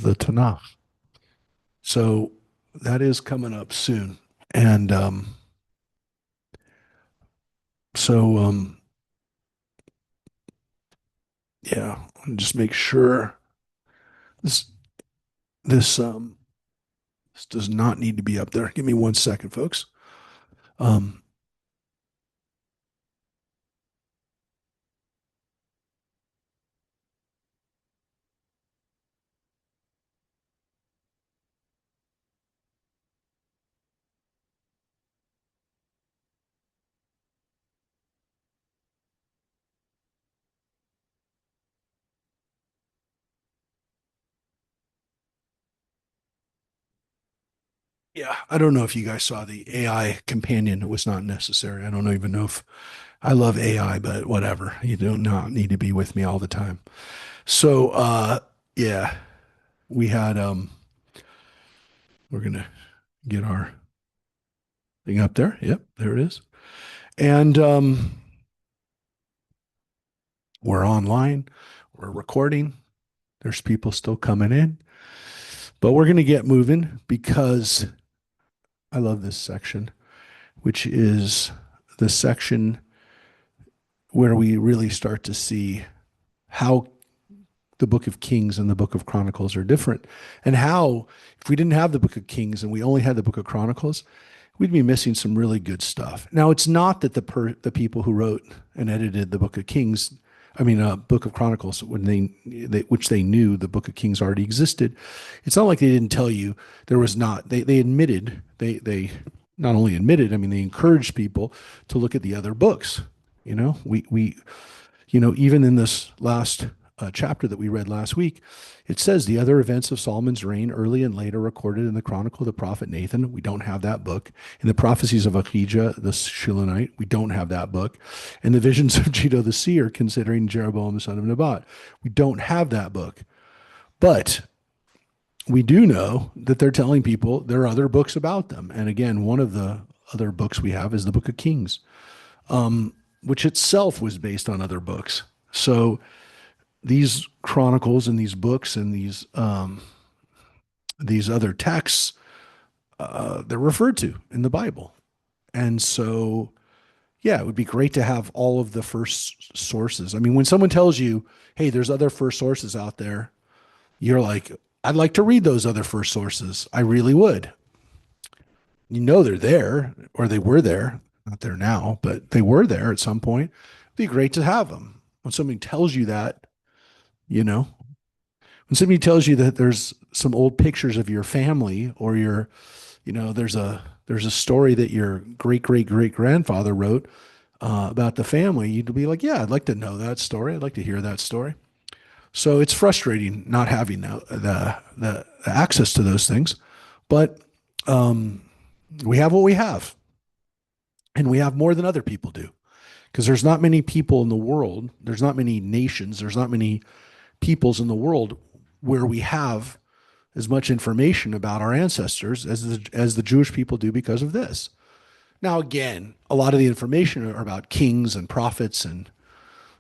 the Tanakh. So that is coming up soon. And so yeah, just make sure this this this does not need to be up there. Give me 1 second, folks. Um, yeah, I don't know if you guys saw the AI companion. It was not necessary. I don't even know if I love AI, but whatever. You do not need to be with me all the time. So yeah, we had we're gonna get our thing up there. Yep, there it is. And we're online, we're recording. There's people still coming in, but we're gonna get moving because I love this section, which is the section where we really start to see how the book of Kings and the book of Chronicles are different, and how if we didn't have the book of Kings and we only had the book of Chronicles, we'd be missing some really good stuff. Now, it's not that the people who wrote and edited the book of Kings, book of Chronicles, when which they knew the book of Kings already existed. It's not like they didn't tell you there was not. They admitted they not only admitted. I mean, they encouraged people to look at the other books. We even in this last chapter that we read last week, it says the other events of Solomon's reign, early and later, recorded in the Chronicle of the prophet Nathan. We don't have that book. In the prophecies of Ahijah the Shilonite, we don't have that book. In the visions of Jito the seer, considering Jeroboam the son of Nebat, we don't have that book. But we do know that they're telling people there are other books about them. And again, one of the other books we have is the book of Kings, which itself was based on other books. So these chronicles and these books and these other texts, they're referred to in the Bible. And so, yeah, it would be great to have all of the first sources. I mean, when someone tells you, hey, there's other first sources out there, you're like, I'd like to read those other first sources. I really would. You know, they're there, or they were there, not there now, but they were there at some point. It'd be great to have them. When somebody tells you that, you know, when somebody tells you that there's some old pictures of your family, or there's a story that your great great great grandfather wrote about the family, you'd be like, yeah, I'd like to know that story. I'd like to hear that story. So it's frustrating not having the access to those things, but we have what we have, and we have more than other people do, because there's not many people in the world. There's not many nations. There's not many peoples in the world where we have as much information about our ancestors as the Jewish people do because of this. Now, again, a lot of the information are about kings and prophets and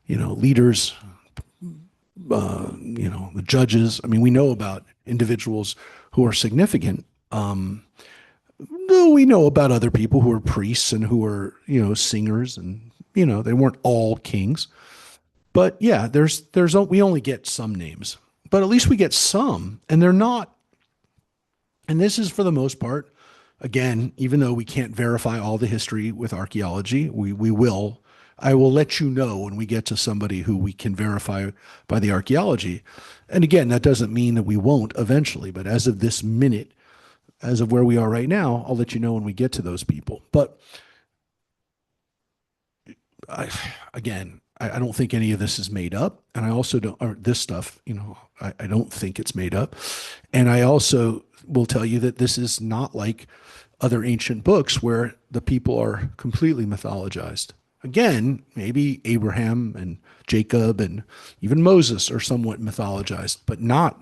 leaders, the judges. I mean, we know about individuals who are significant. No, we know about other people who are priests and who are singers, and they weren't all kings. But yeah, we only get some names, but at least we get some, and they're not. And this is for the most part, again, even though we can't verify all the history with archaeology, we will. I will let you know when we get to somebody who we can verify by the archaeology. And again, that doesn't mean that we won't eventually, but as of this minute, as of where we are right now, I'll let you know when we get to those people. But again, I don't think any of this is made up. And I also don't, or this stuff, I don't think it's made up. And I also will tell you that this is not like other ancient books where the people are completely mythologized. Again, maybe Abraham and Jacob and even Moses are somewhat mythologized, but not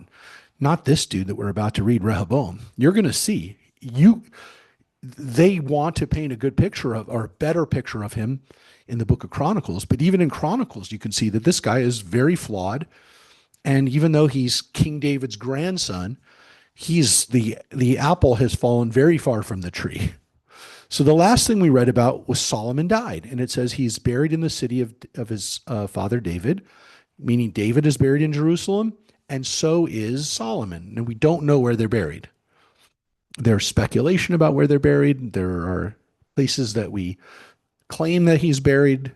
this dude that we're about to read, Rehoboam. You're going to see they want to paint a good picture of, or a better picture of him in the book of Chronicles. But even in Chronicles, you can see that this guy is very flawed, And even though he's King David's grandson, he's the apple has fallen very far from the tree. So the last thing we read about was Solomon died, and it says he's buried in the city of his father David, meaning David is buried in Jerusalem, and so is Solomon. And we don't know where they're buried. There's speculation about where they're buried. There are places that we claim that he's buried.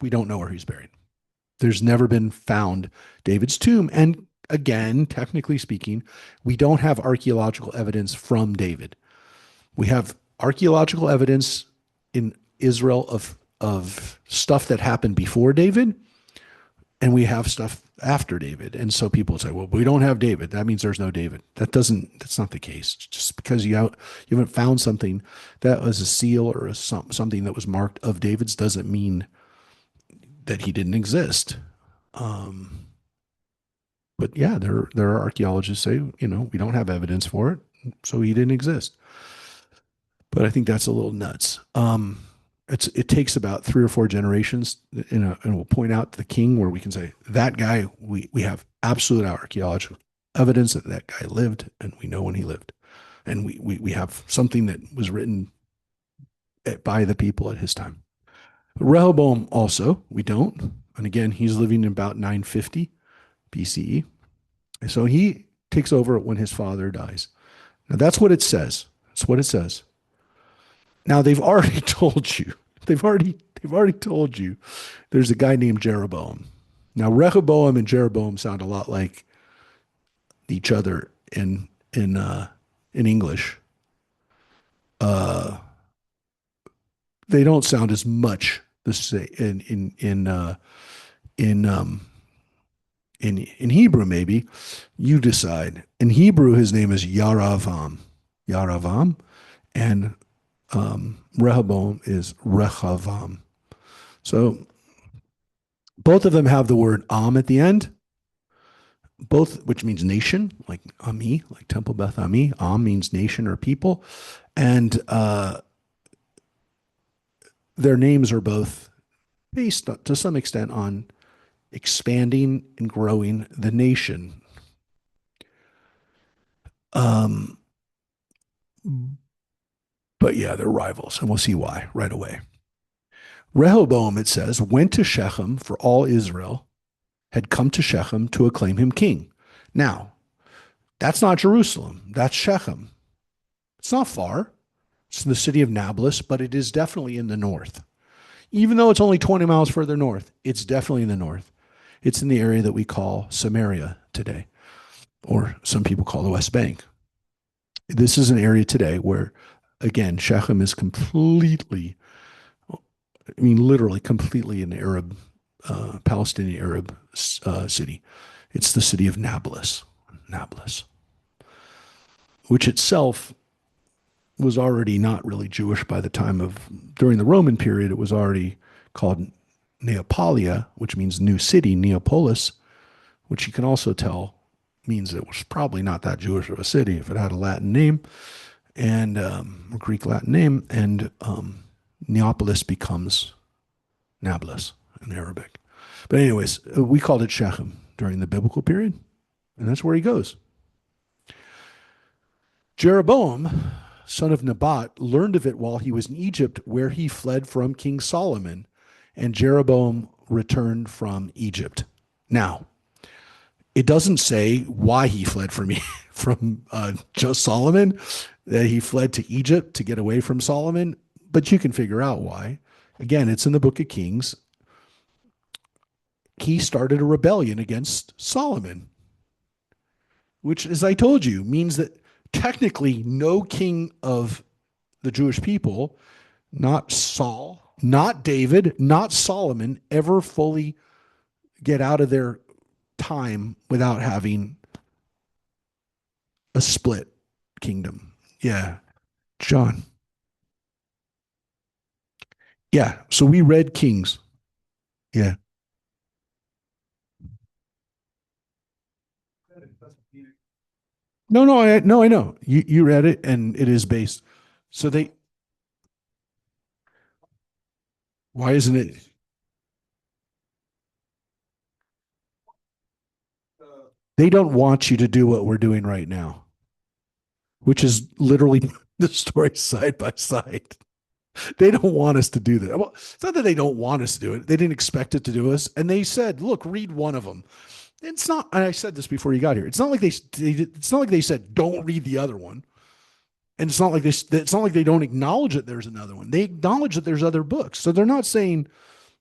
We don't know where he's buried. There's never been found David's tomb. And again, technically speaking, we don't have archaeological evidence from David. We have archaeological evidence in Israel of stuff that happened before David, and we have stuff after David. And so people say, well, we don't have David. That means there's no David. That's not the case. Just because you haven't found something that was a seal or something that was marked of David's doesn't mean that he didn't exist. Um, but yeah, there are archaeologists say, we don't have evidence for it, so he didn't exist. But I think that's a little nuts. It takes about 3 or 4 generations, and we'll point out the king where we can say that guy. We have absolute archaeological evidence that that guy lived, and we know when he lived, and we have something that was written by the people at his time. Rehoboam also we don't, and again he's living in about 950 BCE, so he takes over when his father dies. Now that's what it says. That's what it says. Now they've already told you. They've already told you there's a guy named Jeroboam. Now Rehoboam and Jeroboam sound a lot like each other in English. Uh, they don't sound as much the same in in Hebrew. Maybe you decide. In Hebrew, his name is Yaravam. Yaravam, and Rehoboam is Rehavam. So both of them have the word Am at the end, both which means nation, like Ami, like Temple Beth Ami. Am means nation or people, and their names are both based to some extent on expanding and growing the nation. Um, but yeah, they're rivals, and we'll see why right away. Rehoboam, it says, went to Shechem, for all Israel had come to Shechem to acclaim him king. Now, that's not Jerusalem. That's Shechem. It's not far. It's in the city of Nablus, but it is definitely in the north. Even though it's only 20 miles further north, it's definitely in the north. It's in the area that we call Samaria today, or some people call the West Bank. This is an area today where, again, Shechem is completely, I mean, literally completely an Arab, Palestinian Arab city. It's the city of Nablus, Nablus, which itself was already not really Jewish by the time of, during the Roman period, it was already called Neapolia, which means new city, Neapolis, which you can also tell means it was probably not that Jewish of a city if it had a Latin name and a Greek Latin name, and Neapolis becomes Nablus in Arabic. But anyways, we called it Shechem during the biblical period, and that's where he goes. Jeroboam, son of Nebat, learned of it while he was in Egypt, where he fled from King Solomon, and Jeroboam returned from Egypt. Now, it doesn't say why he fled from just Solomon, that he fled to Egypt to get away from Solomon, but you can figure out why. Again, it's in the book of Kings. He started a rebellion against Solomon, which, as I told you, means that technically no king of the Jewish people, not Saul, not David, not Solomon, ever fully get out of their time without having a split kingdom. Yeah. John. Yeah. So we read Kings. Yeah. No, no, I know. You read it and it is based. So why isn't it? They don't want you to do what we're doing right now, which is literally the story side by side. They don't want us to do that. Well, it's not that they don't want us to do it. They didn't expect it to do us. And they said, look, read one of them. It's not, and I said this before you got here. It's not like it's not like they said, don't read the other one. And it's not like they don't acknowledge that there's another one. They acknowledge that there's other books. So they're not saying,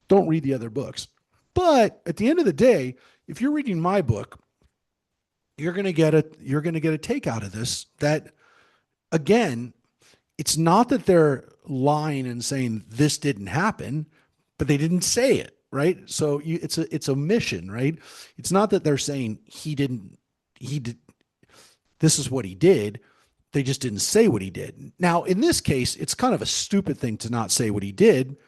don't read the other books. But at the end of the day, if you're reading my book, you're going to get a take out of this that, again, it's not that they're lying and saying this didn't happen, but they didn't say it, right? So it's a mission, right? It's not that they're saying he did this is what he did. They just didn't say what he did. Now, in this case, it's kind of a stupid thing to not say what he did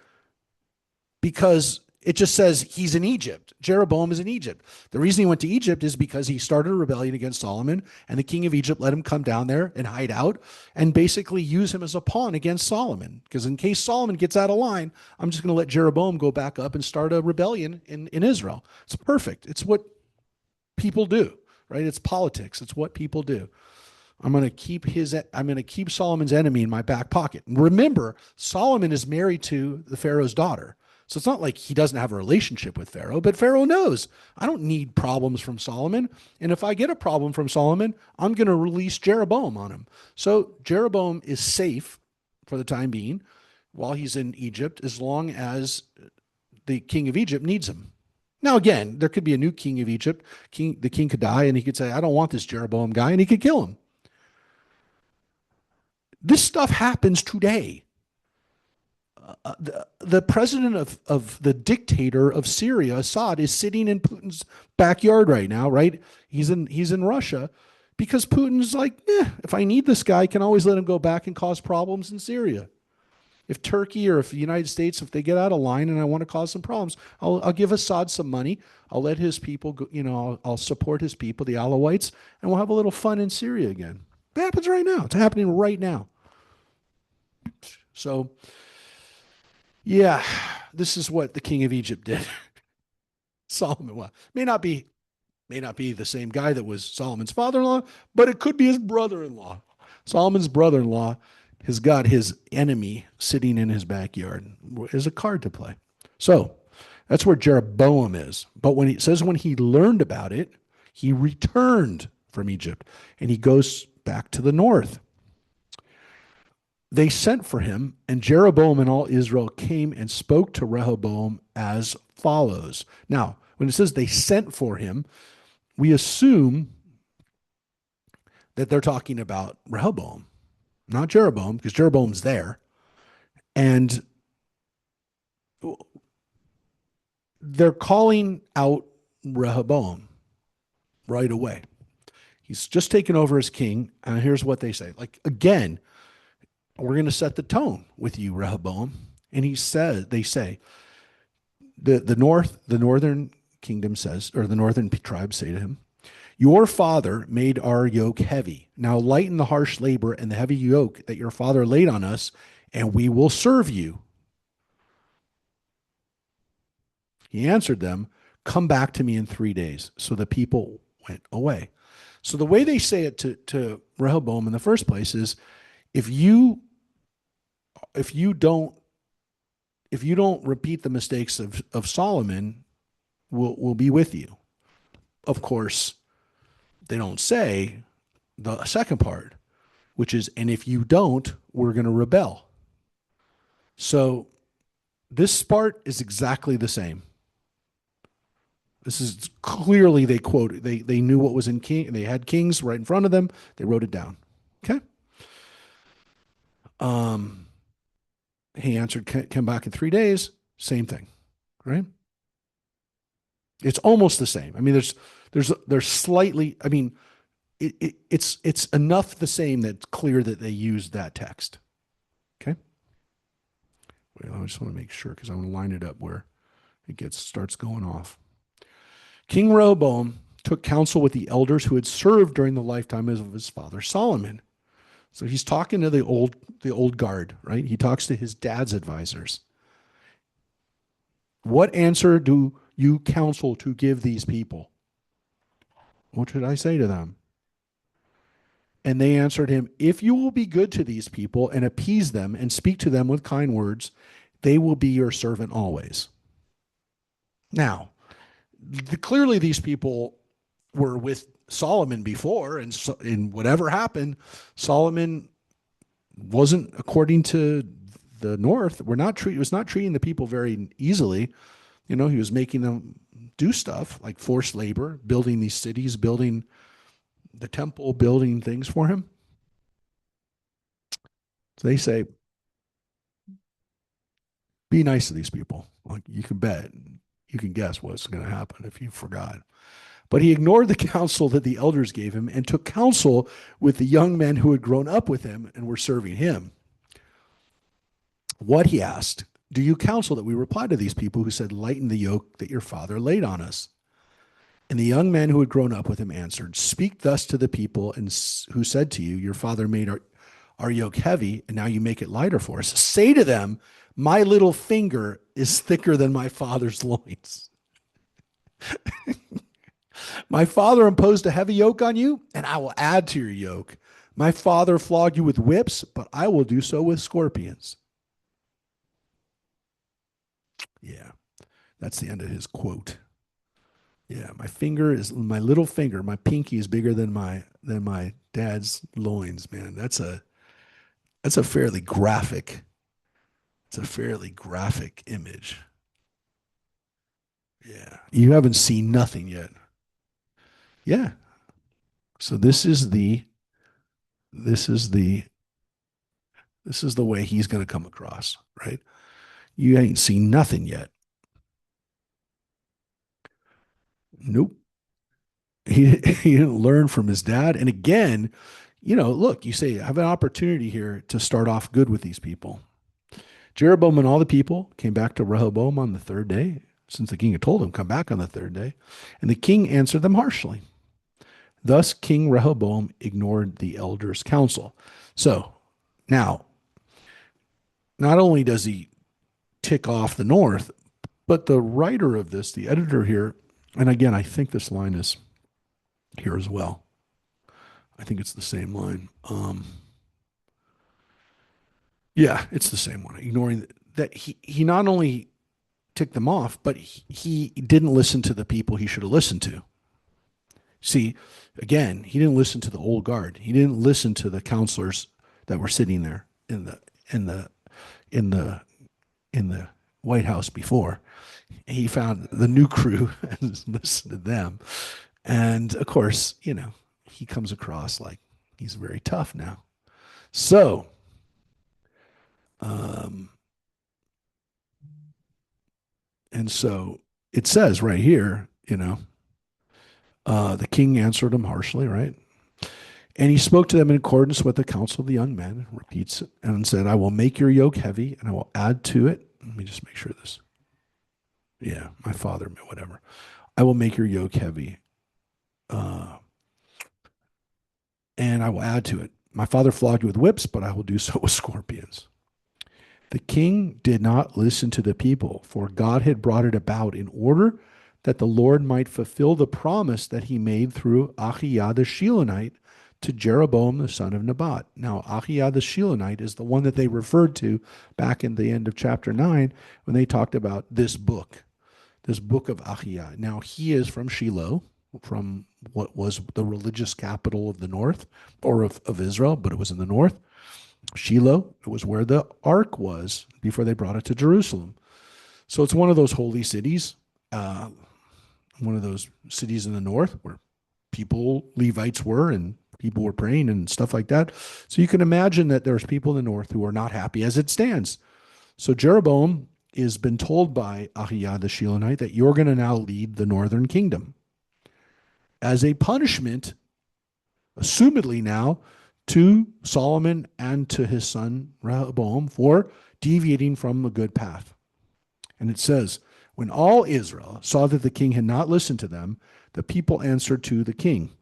because it just says he's in Egypt. Jeroboam is in Egypt. The reason he went to Egypt is because he started a rebellion against Solomon, and the king of Egypt let him come down there and hide out and basically use him as a pawn against Solomon. Because in case Solomon gets out of line, I'm just going to let Jeroboam go back up and start a rebellion in Israel. It's perfect. It's what people do, right? It's politics. It's what people do. I'm going to keep Solomon's enemy in my back pocket. And remember, Solomon is married to the Pharaoh's daughter. So it's not like he doesn't have a relationship with Pharaoh, but Pharaoh knows I don't need problems from Solomon. And if I get a problem from Solomon, I'm going to release Jeroboam on him. So Jeroboam is safe for the time being while he's in Egypt, as long as the king of Egypt needs him. Now, again, there could be a new king of Egypt. The king could die, and he could say, I don't want this Jeroboam guy, and he could kill him. This stuff happens today. The president of the dictator of Syria, Assad, is sitting in Putin's backyard right now, right? He's in Russia because Putin's like, if I need this guy, I can always let him go back and cause problems in Syria. If Turkey or if the United States, if they get out of line and I want to cause some problems, I'll give Assad some money. I'll let his people, go, I'll support his people, the Alawites, and we'll have a little fun in Syria again. It happens right now. It's happening right now. So, yeah, this is what the king of Egypt did. Solomon, well, may not be the same guy that was Solomon's father-in-law, but it could be his brother-in-law. Solomon's brother-in-law has got his enemy sitting in his backyard as a card to play. So that's where Jeroboam is. But when it says when he learned about it, he returned from Egypt and he goes back to the north. They sent for him, and Jeroboam and all Israel came and spoke to Rehoboam as follows. Now, when it says they sent for him, we assume that they're talking about Rehoboam, not Jeroboam, because Jeroboam's there. And they're calling out Rehoboam right away. He's just taken over as king, and here's what they say. Like, again, we're going to set the tone with you, Rehoboam. And they say, the northern kingdom says, or the northern tribes say to him, your father made our yoke heavy. Now lighten the harsh labor and the heavy yoke that your father laid on us, and we will serve you. He answered them, come back to me in 3 days. So the people went away. So the way they say it to Rehoboam in the first place is, if you don't repeat the mistakes of Solomon, we'll be with you. Of course, they don't say the second part, which is, and if you don't, we're going to rebel. So this part is exactly the same. This is clearly they knew what was in king. They had kings right in front of them. They wrote it down. Okay. He answered, come back in 3 days. Same thing, right? It's almost the same. I mean, there's slightly. I mean, it's enough the same that it's clear that they used that text. Okay. Wait, I just want to make sure because I want to line it up where it starts going off. King Rehoboam took counsel with the elders who had served during the lifetime of his father Solomon. So he's talking to the old guard, right? He talks to his dad's advisors. What answer do you counsel to give these people? What should I say to them? And they answered him, If you will be good to these people and appease them and speak to them with kind words, they will be your servant always. Now, clearly these people were with Solomon before, and in whatever happened, Solomon wasn't, according to the North, was not treating the people very easily. You know, he was making them do stuff like forced labor, building these cities, building the temple, building things for him. So they say, be nice to these people. Like you can bet, you can guess what's going to happen if you forgot. But he ignored the counsel that the elders gave him and took counsel with the young men who had grown up with him and were serving him. What, he asked, do you counsel that we reply to these people who said, lighten the yoke that your father laid on us? And the young men who had grown up with him answered, speak thus to the people who said to you, your father made our yoke heavy, and now you make it lighter for us. Say to them, my little finger is thicker than my father's loins. My father imposed a heavy yoke on you, and I will add to your yoke. My father flogged you with whips, but I will do so with scorpions. Yeah, that's the end of his quote. Yeah, my little finger, my pinky is bigger than my dad's loins, man. That's a fairly graphic, it's a fairly graphic image. Yeah. You haven't seen nothing yet. Yeah. So this is the this is the way he's going to come across, right? You ain't seen nothing yet. Nope. He didn't learn from his dad. And again, you know, look, you say, I have an opportunity here to start off good with these people. Jeroboam and all the people came back to Rehoboam on the third day, since the king had told him, come back on the third day. And the king answered them harshly. Thus, King Rehoboam ignored the elders' counsel. So now, not only does he tick off the north, but the writer of this, the editor here, and again, I think this line is here as well. I think it's the same line. Yeah, it's the same one. Ignoring that he not only ticked them off, but he didn't listen to the people he should have listened to. See, again, he didn't listen to the old guard. He didn't listen to the counselors that were sitting there in the in the in the White House before. He found the new crew and listened to them. And of course, you know, he comes across like he's very tough now. So, um, and so it says right here, you know, the king answered him harshly, right? And he spoke to them in accordance with the counsel of the young men, repeats it, and said, I will make your yoke heavy and I will add to it. Let me just make sure this. Yeah, my father, whatever. I will make your yoke heavy. And I will add to it. My father flogged you with whips, but I will do so with scorpions. The king did not listen to the people, for God had brought it about in order that the Lord might fulfill the promise that he made through Ahiah the Shilonite to Jeroboam the son of Nebat. Now, Ahiah the Shilonite is the one that they referred to back in the end of chapter 9 when they talked about this book of Ahiah. Now, he is from Shiloh, from what was the religious capital of the north, or of Israel, but it was in the north. Shiloh, it was where the ark was before they brought it to Jerusalem. So it's one of those holy cities, one of those cities in the north where Levites were, and people were praying and stuff like that. So you can imagine that there's people in the north who are not happy as it stands. So Jeroboam has been told by Ahiah the Shilonite that you're going to now lead the northern kingdom as a punishment, assumedly now, to Solomon and to his son Rehoboam for deviating from a good path. And it says, when all Israel saw that the king had not listened to them, the people answered to the king,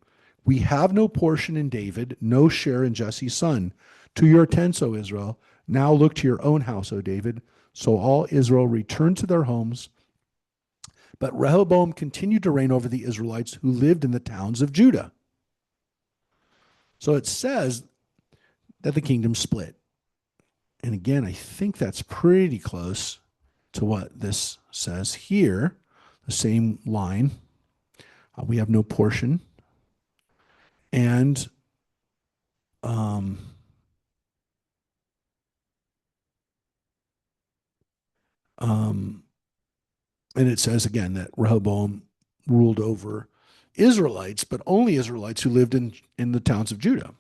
we have no portion in David, no share in Jesse's son. To your tents, O Israel. Now look to your own house, O David. So all Israel returned to their homes, But Rehoboam continued to reign over the Israelites who lived in the towns of Judah. So it says that the kingdom split. And again, I think that's pretty close to what this says here. The same line. We have no portion. And um, um, and it says again that Rehoboam ruled over Israelites, but only Israelites who lived in the towns of Judah.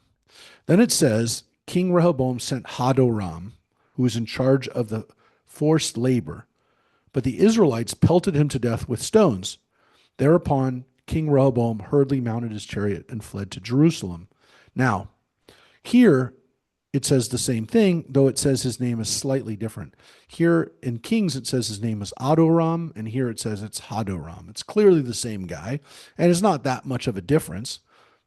Then it says King Rehoboam sent Hadoram, who was in charge of the forced labor, but the Israelites pelted him to death with stones. Thereupon King Rehoboam hurriedly mounted his chariot and fled to Jerusalem. Now, here it says the same thing, though it says his name is slightly different. Here in Kings, it says his name is Adoram, and here it says it's Hadoram. It's clearly the same guy, and it's not that much of a difference,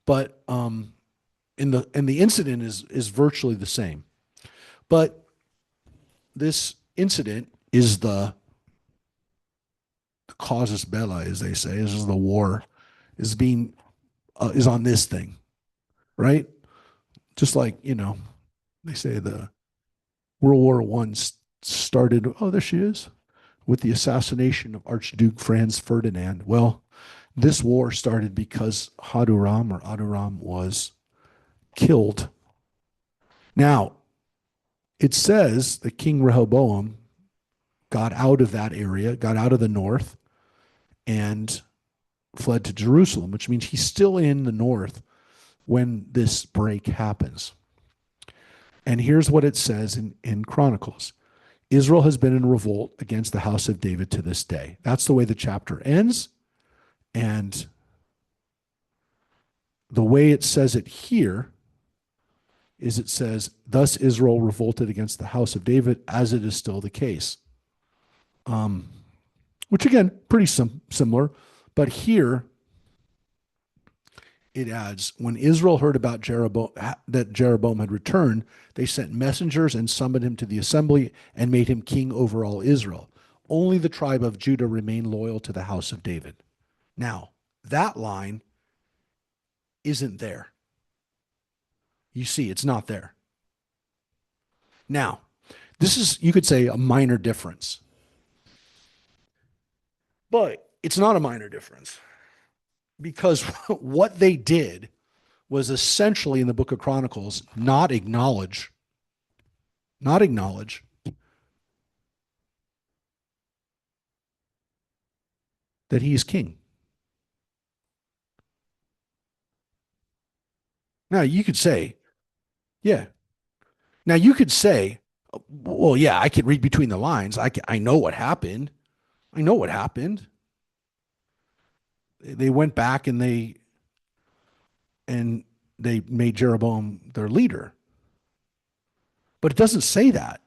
but in the incident is virtually the same. But this incident is the casus belli, as they say. This is the war is on this thing, right? Just like they say the World War One started. Oh, there she is, with the assassination of Archduke Franz Ferdinand. Well, this war started because Hadoram was killed. Now, it says that King Rehoboam got out of that area, got out of the north, and fled to Jerusalem, which means he's still in the north when this break happens. And here's what it says in Chronicles. Israel has been in revolt against the house of David to this day. That's the way the chapter ends. And the way it says it here is it says, thus Israel revolted against the house of David, as it is still the case. Which again, pretty similar. But here it adds, when Israel heard about that Jeroboam had returned, they sent messengers and summoned him to the assembly and made him king over all Israel. Only the tribe of Judah remained loyal to the house of David. Now, that line isn't there. You see, it's not there. Now, this is, you could say, a minor difference. But it's not a minor difference, because what they did was essentially in the book of Chronicles not acknowledge that he is king. Now you could say, yeah. Now you could say, well, yeah, I could read between the lines. I know what happened. I know what happened. They went back and they made Jeroboam their leader. But it doesn't say that.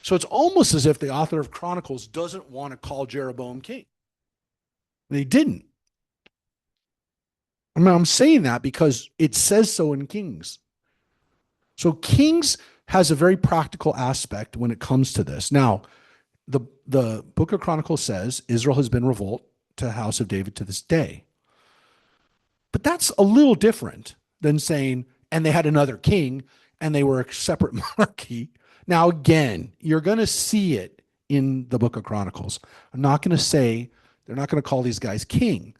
So it's almost as if the author of Chronicles doesn't want to call Jeroboam king. They didn't. I mean, I'm saying that because it says so in Kings. So Kings has a very practical aspect when it comes to this. Now, the book of Chronicles says Israel has been revolt to the house of David to this day. But that's a little different than saying, and they had another king and they were a separate monarchy. Now, again, you're going to see it in the book of Chronicles. I'm not going to say they're not going to call these guys king,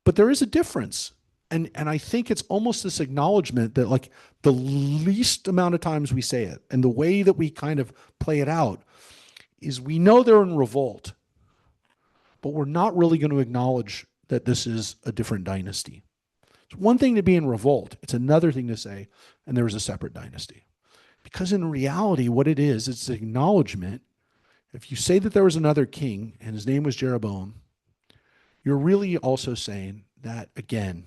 but there is a difference. And I think it's almost this acknowledgement that, like, the least amount of times we say it and the way that we kind of play it out is we know they're in revolt, but we're not really going to acknowledge that this is a different dynasty. It's one thing to be in revolt. It's another thing to say, and there was a separate dynasty. Because in reality, what it is, it's an acknowledgement. If you say that there was another king and his name was Jeroboam, you're really also saying that, again,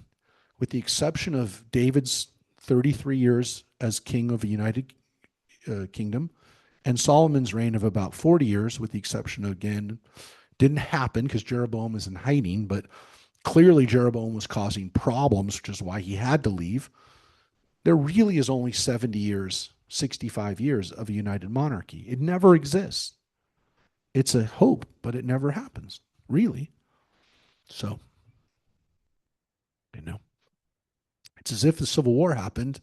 with the exception of David's 33 years as king of a united kingdom and Solomon's reign of about 40 years, with the exception of, again, didn't happen because Jeroboam is in hiding, but clearly Jeroboam was causing problems, which is why he had to leave. There really is only 70 years, 65 years of a united monarchy. It never exists. It's a hope, but it never happens, really. So, you know, it's as if the Civil War happened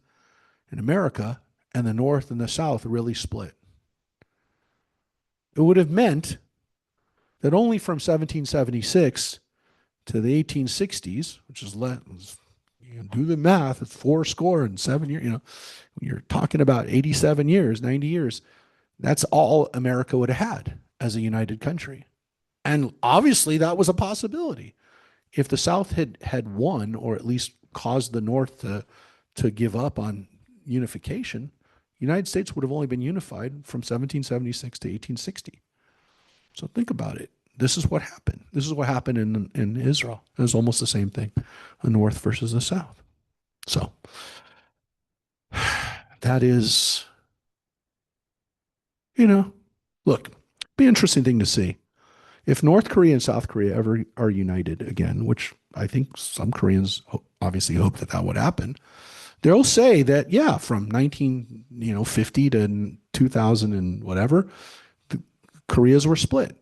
in America and the North and the South really split. It would have meant that only from 1776 to the 1860s, which is you can do the math, it's 4 score and 7 years, when you're talking about 87 years, 90 years, that's all America would have had as a united country. And obviously that was a possibility. If the South had won, or at least caused the North to give up on unification, the United States would have only been unified from 1776 to 1860. So think about it. This is what happened. This is what happened in Israel. It was almost the same thing, the North versus the South. So that is, you know, look, be an interesting thing to see. If North Korea and South Korea ever are united again, which I think some Koreans obviously hope that that would happen, they'll say that, yeah, from 1950 to 2000 and whatever, the Koreas were split.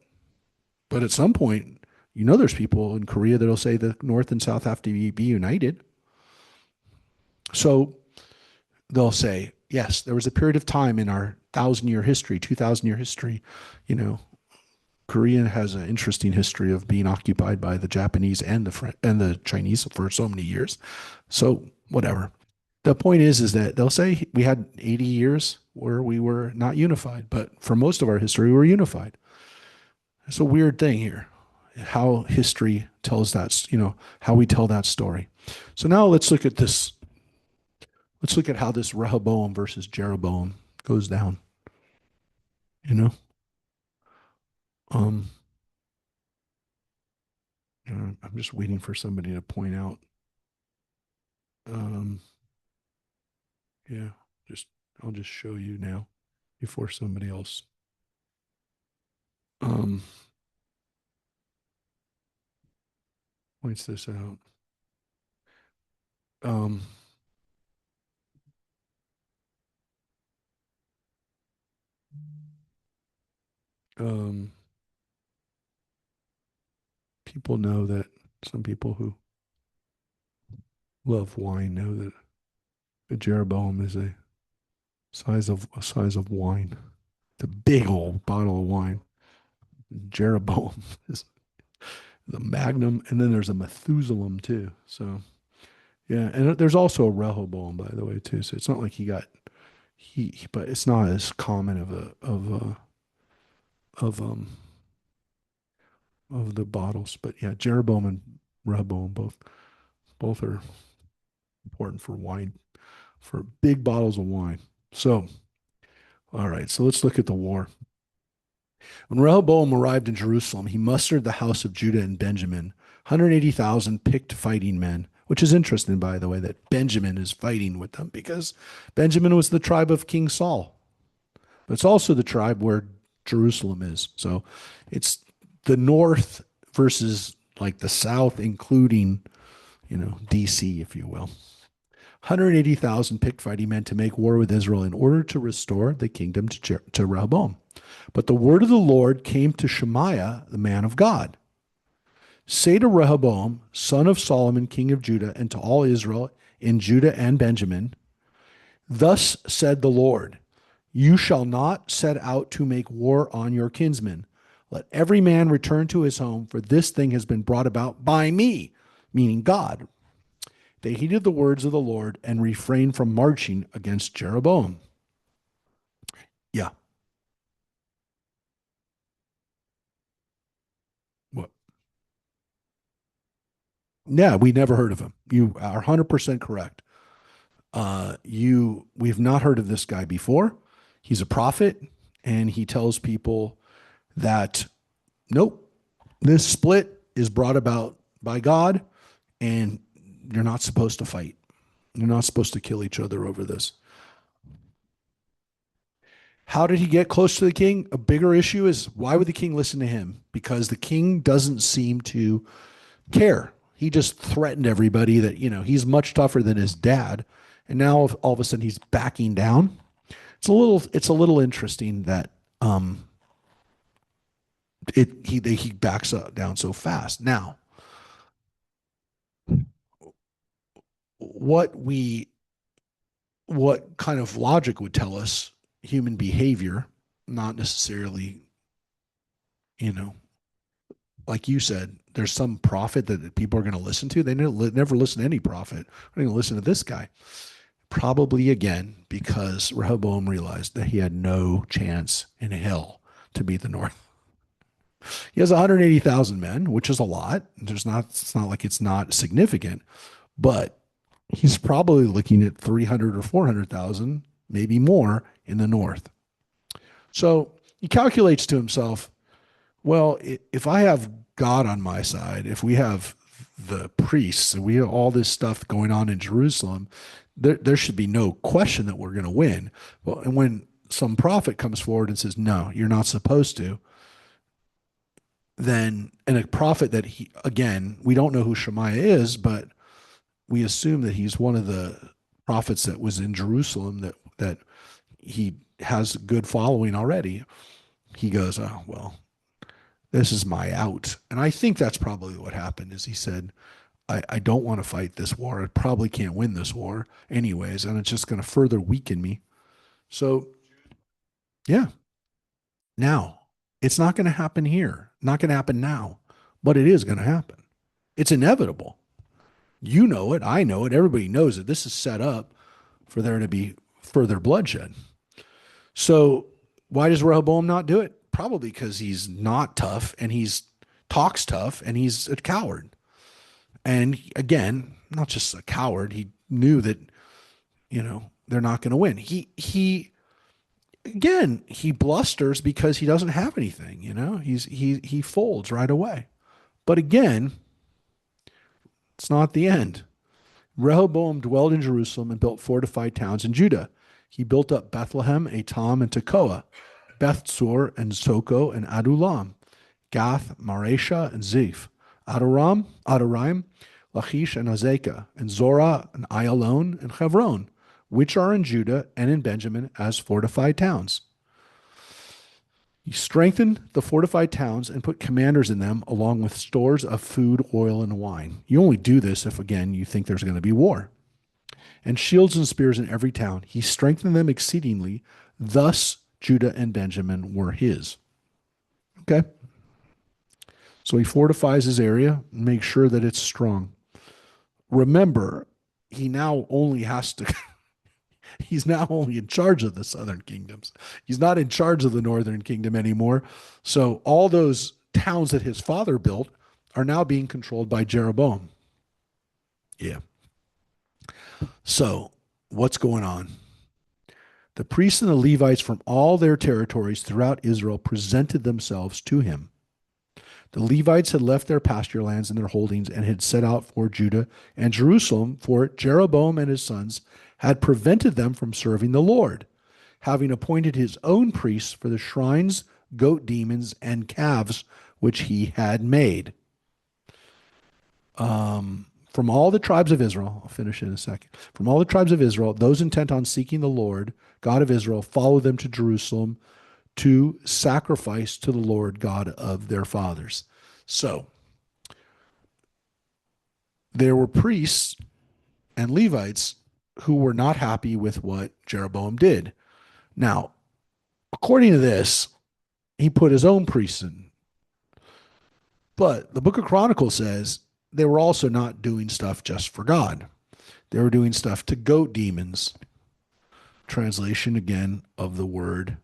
But at some point, there's people in Korea that'll say that North and South have to be united. So they'll say, yes, there was a period of time in our 1,000-year history, 2,000-year history, you know, Korea has an interesting history of being occupied by the Japanese and the Chinese for so many years. So whatever. The point is that they'll say we had 80 years where we were not unified, but for most of our history, we were unified. It's a weird thing here, how history tells that, how we tell that story. So now let's look at this. Let's look at how this Rehoboam versus Jeroboam goes down. You know, um, I'm just waiting for somebody to point out. Um, yeah, just I'll just show you now before somebody else. Um, points this out. Um, um, people know that some people who love wine know that a Jeroboam is a size of wine. The big old bottle of wine. Jeroboam is the Magnum, and then there's a Methuselah too. So yeah, and there's also a Rehoboam, by the way, too. So it's not like but it's not as common of the bottles. But yeah, Jeroboam and Rehoboam both are important for wine, for big bottles of wine. So all right, so let's look at the war. When Rehoboam arrived in Jerusalem, he mustered the house of Judah and Benjamin, 180,000 picked fighting men, which is interesting, by the way, that Benjamin is fighting with them because Benjamin was the tribe of King Saul. But it's also the tribe where Jerusalem is. So it's the north versus like the south, including, DC, if you will. 180,000 picked fighting men to make war with Israel in order to restore the kingdom to Rehoboam. But the word of the Lord came to Shemaiah, the man of God. Say to Rehoboam, son of Solomon, king of Judah, and to all Israel in Judah and Benjamin, thus said the Lord, you shall not set out to make war on your kinsmen. Let every man return to his home, for this thing has been brought about by me, meaning God. They heeded the words of the Lord and refrained from marching against Jeroboam. Yeah. What? Yeah, we never heard of him. You are 100% correct. We've not heard of this guy before. He's a prophet, and he tells people that nope, this split is brought about by God, and you're not supposed to fight. You're not supposed to kill each other over this. How did he get close to the king? A bigger issue is why would the king listen to him? Because the king doesn't seem to care. He just threatened everybody that, he's much tougher than his dad. And now all of a sudden he's backing down. It's a little interesting that He backs up down so fast. Now, what we what kind of logic would tell us human behavior, not necessarily, you know, like you said, there's some prophet that people are going to listen to. They never listen to any prophet. They're going to listen to this guy. Probably again because Rehoboam realized that he had no chance in hell to beat the North. He has 180,000 men, which is a lot. It's not like it's not significant, but he's probably looking at 300 or 400,000, maybe more in the North. So he calculates to himself, well, if I have God on my side, if we have the priests and we have all this stuff going on in Jerusalem, there should be no question that we're going to win. Well, and when some prophet comes forward and says, no, you're not supposed to, then, and a prophet that he, again, we don't know who Shemaiah is, but we assume that he's one of the prophets that was in Jerusalem that he has good following already. He goes, oh, well, this is my out. And I think that's probably what happened is he said, I don't want to fight this war. I probably can't win this war anyways, and it's just going to further weaken me. So, yeah, now it's not going to happen here, not going to happen now, but it is going to happen. It's inevitable. You know it. I know it. Everybody knows it. This is set up for there to be further bloodshed. So, why does Rehoboam not do it? Probably because he's not tough and he's talks tough and he's a coward. And again, not just a coward, he knew that, they're not going to win. He again, he blusters because he doesn't have anything, he folds right away. But again, it's not the end. Rehoboam dwelled in Jerusalem and built fortified towns in Judah. He built up Bethlehem, Etam, and Tekoa, Bethsur, and Soko, and Adullam, Gath, Maresha, and Ziph, Adoraim, Lachish, and Azekah, and Zorah, and Ayalon, and Hebron, which are in Judah and in Benjamin as fortified towns. He strengthened the fortified towns and put commanders in them, along with stores of food, oil, and wine. You only do this if, again, you think there's going to be war. And shields and spears in every town. He strengthened them exceedingly. Thus, Judah and Benjamin were his. Okay? So he fortifies his area and makes sure that it's strong. Remember, he now only has to, he's now only in charge of the southern kingdoms. He's not in charge of the northern kingdom anymore. So all those towns that his father built are now being controlled by Jeroboam. Yeah. So what's going on? The priests and the Levites from all their territories throughout Israel presented themselves to him. The Levites had left their pasture lands and their holdings and had set out for Judah and Jerusalem, for Jeroboam and his sons had prevented them from serving the Lord, having appointed his own priests for the shrines, goat demons, and calves which he had made. From all the tribes of Israel, I'll finish in a second. From all the tribes of Israel, those intent on seeking the Lord, God of Israel, followed them to Jerusalem to sacrifice to the Lord God of their fathers. So there were priests and Levites who were not happy with what Jeroboam did. Now, according to this, he put his own priests in. But the book of Chronicles says they were also not doing stuff just for God. They were doing stuff to goat demons. Translation again of the word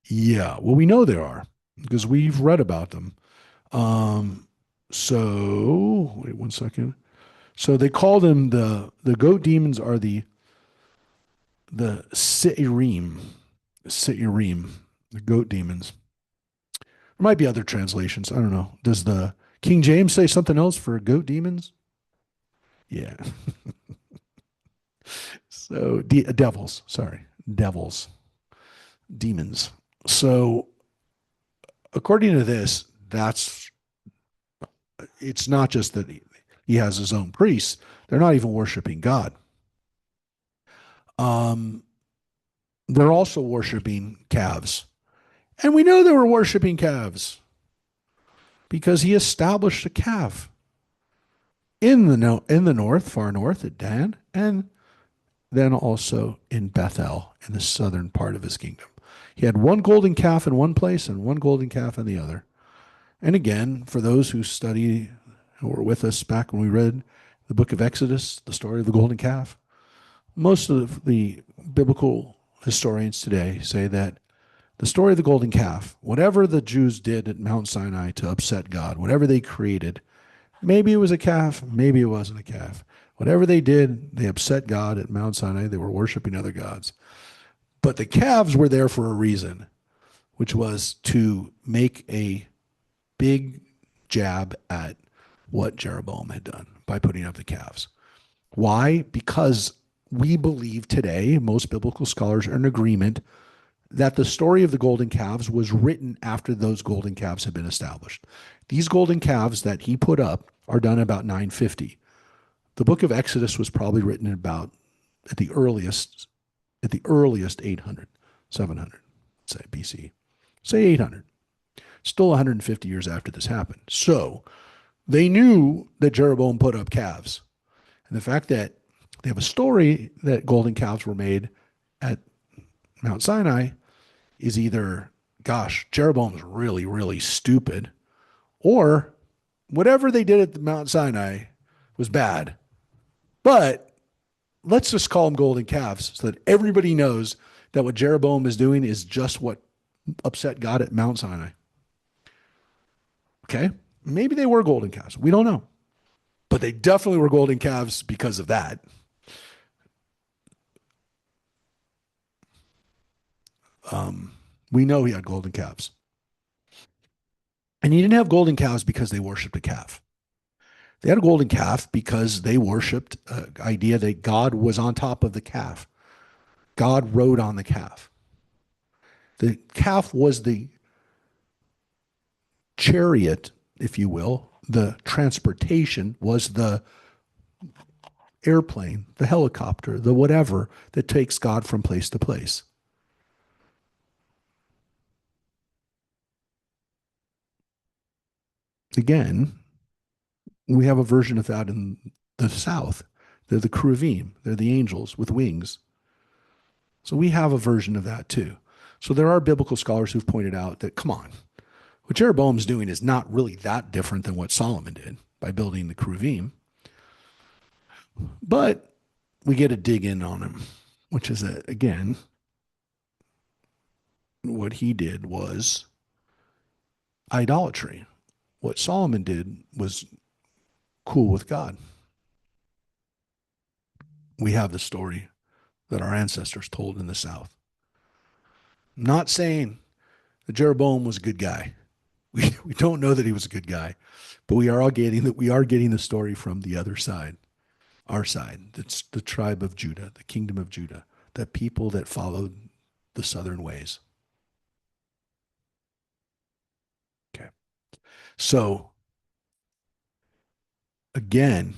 yeah, well, we know there are because we've read about them. So wait one second. So they call them the goat demons are the Seirim, the goat demons. There might be other translations. I don't know. Does the King James say something else for goat demons? Yeah. So devils, sorry, devils, demons. So according to this, it's not just that he has his own priests. They're not even worshiping God. Um, they're also worshiping calves. And we know they were worshiping calves because he established a calf in the in the north, far north at Dan, and then also in Bethel in the southern part of his kingdom. He had one golden calf in one place and one golden calf in the other. And again, for those who study who were with us back when we read the book of Exodus, the story of the golden calf, most of the biblical historians today say that the story of the golden calf, whatever the Jews did at Mount Sinai to upset God, whatever they created, maybe it was a calf, maybe it wasn't a calf. Whatever they did, they upset God at Mount Sinai. They were worshiping other gods. But the calves were there for a reason, which was to make a big jab at what Jeroboam had done by putting up the calves. Why? Because we believe today, most biblical scholars are in agreement that the story of the golden calves was written after those golden calves had been established. These golden calves that he put up are done about 950. The book of Exodus was probably written about at the earliest 800, 700, say BC. Say 800. Still 150 years after this happened. So they knew that Jeroboam put up calves. And the fact that they have a story that golden calves were made at Mount Sinai is either, gosh, Jeroboam's really, really stupid, or whatever they did at Mount Sinai was bad. But let's just call them golden calves so that everybody knows that what Jeroboam is doing is just what upset God at Mount Sinai. Okay? Maybe they were golden calves. We don't know. But they definitely were golden calves because of that. We know he had golden calves. And he didn't have golden calves because they worshiped a calf. They had a golden calf because they worshiped the idea that God was on top of the calf. God rode on the calf. The calf was the chariot, if you will. The transportation was the airplane, the helicopter, the whatever that takes God from place to place. Again, we have a version of that in the South. They're the Kruvim, they're the angels with wings. So we have a version of that too. So there are biblical scholars who've pointed out that, come on, what Jeroboam's doing is not really that different than what Solomon did by building the Kruvim. But we get a dig in on him, which is that, again, what he did was idolatry. What Solomon did was cool with God. We have the story that our ancestors told in the South. I'm not saying that Jeroboam was a good guy. We don't know that he was a good guy, but we are all getting that we are getting the story from the other side, our side. That's the tribe of Judah, the kingdom of Judah, the people that followed the southern ways. Okay. So again,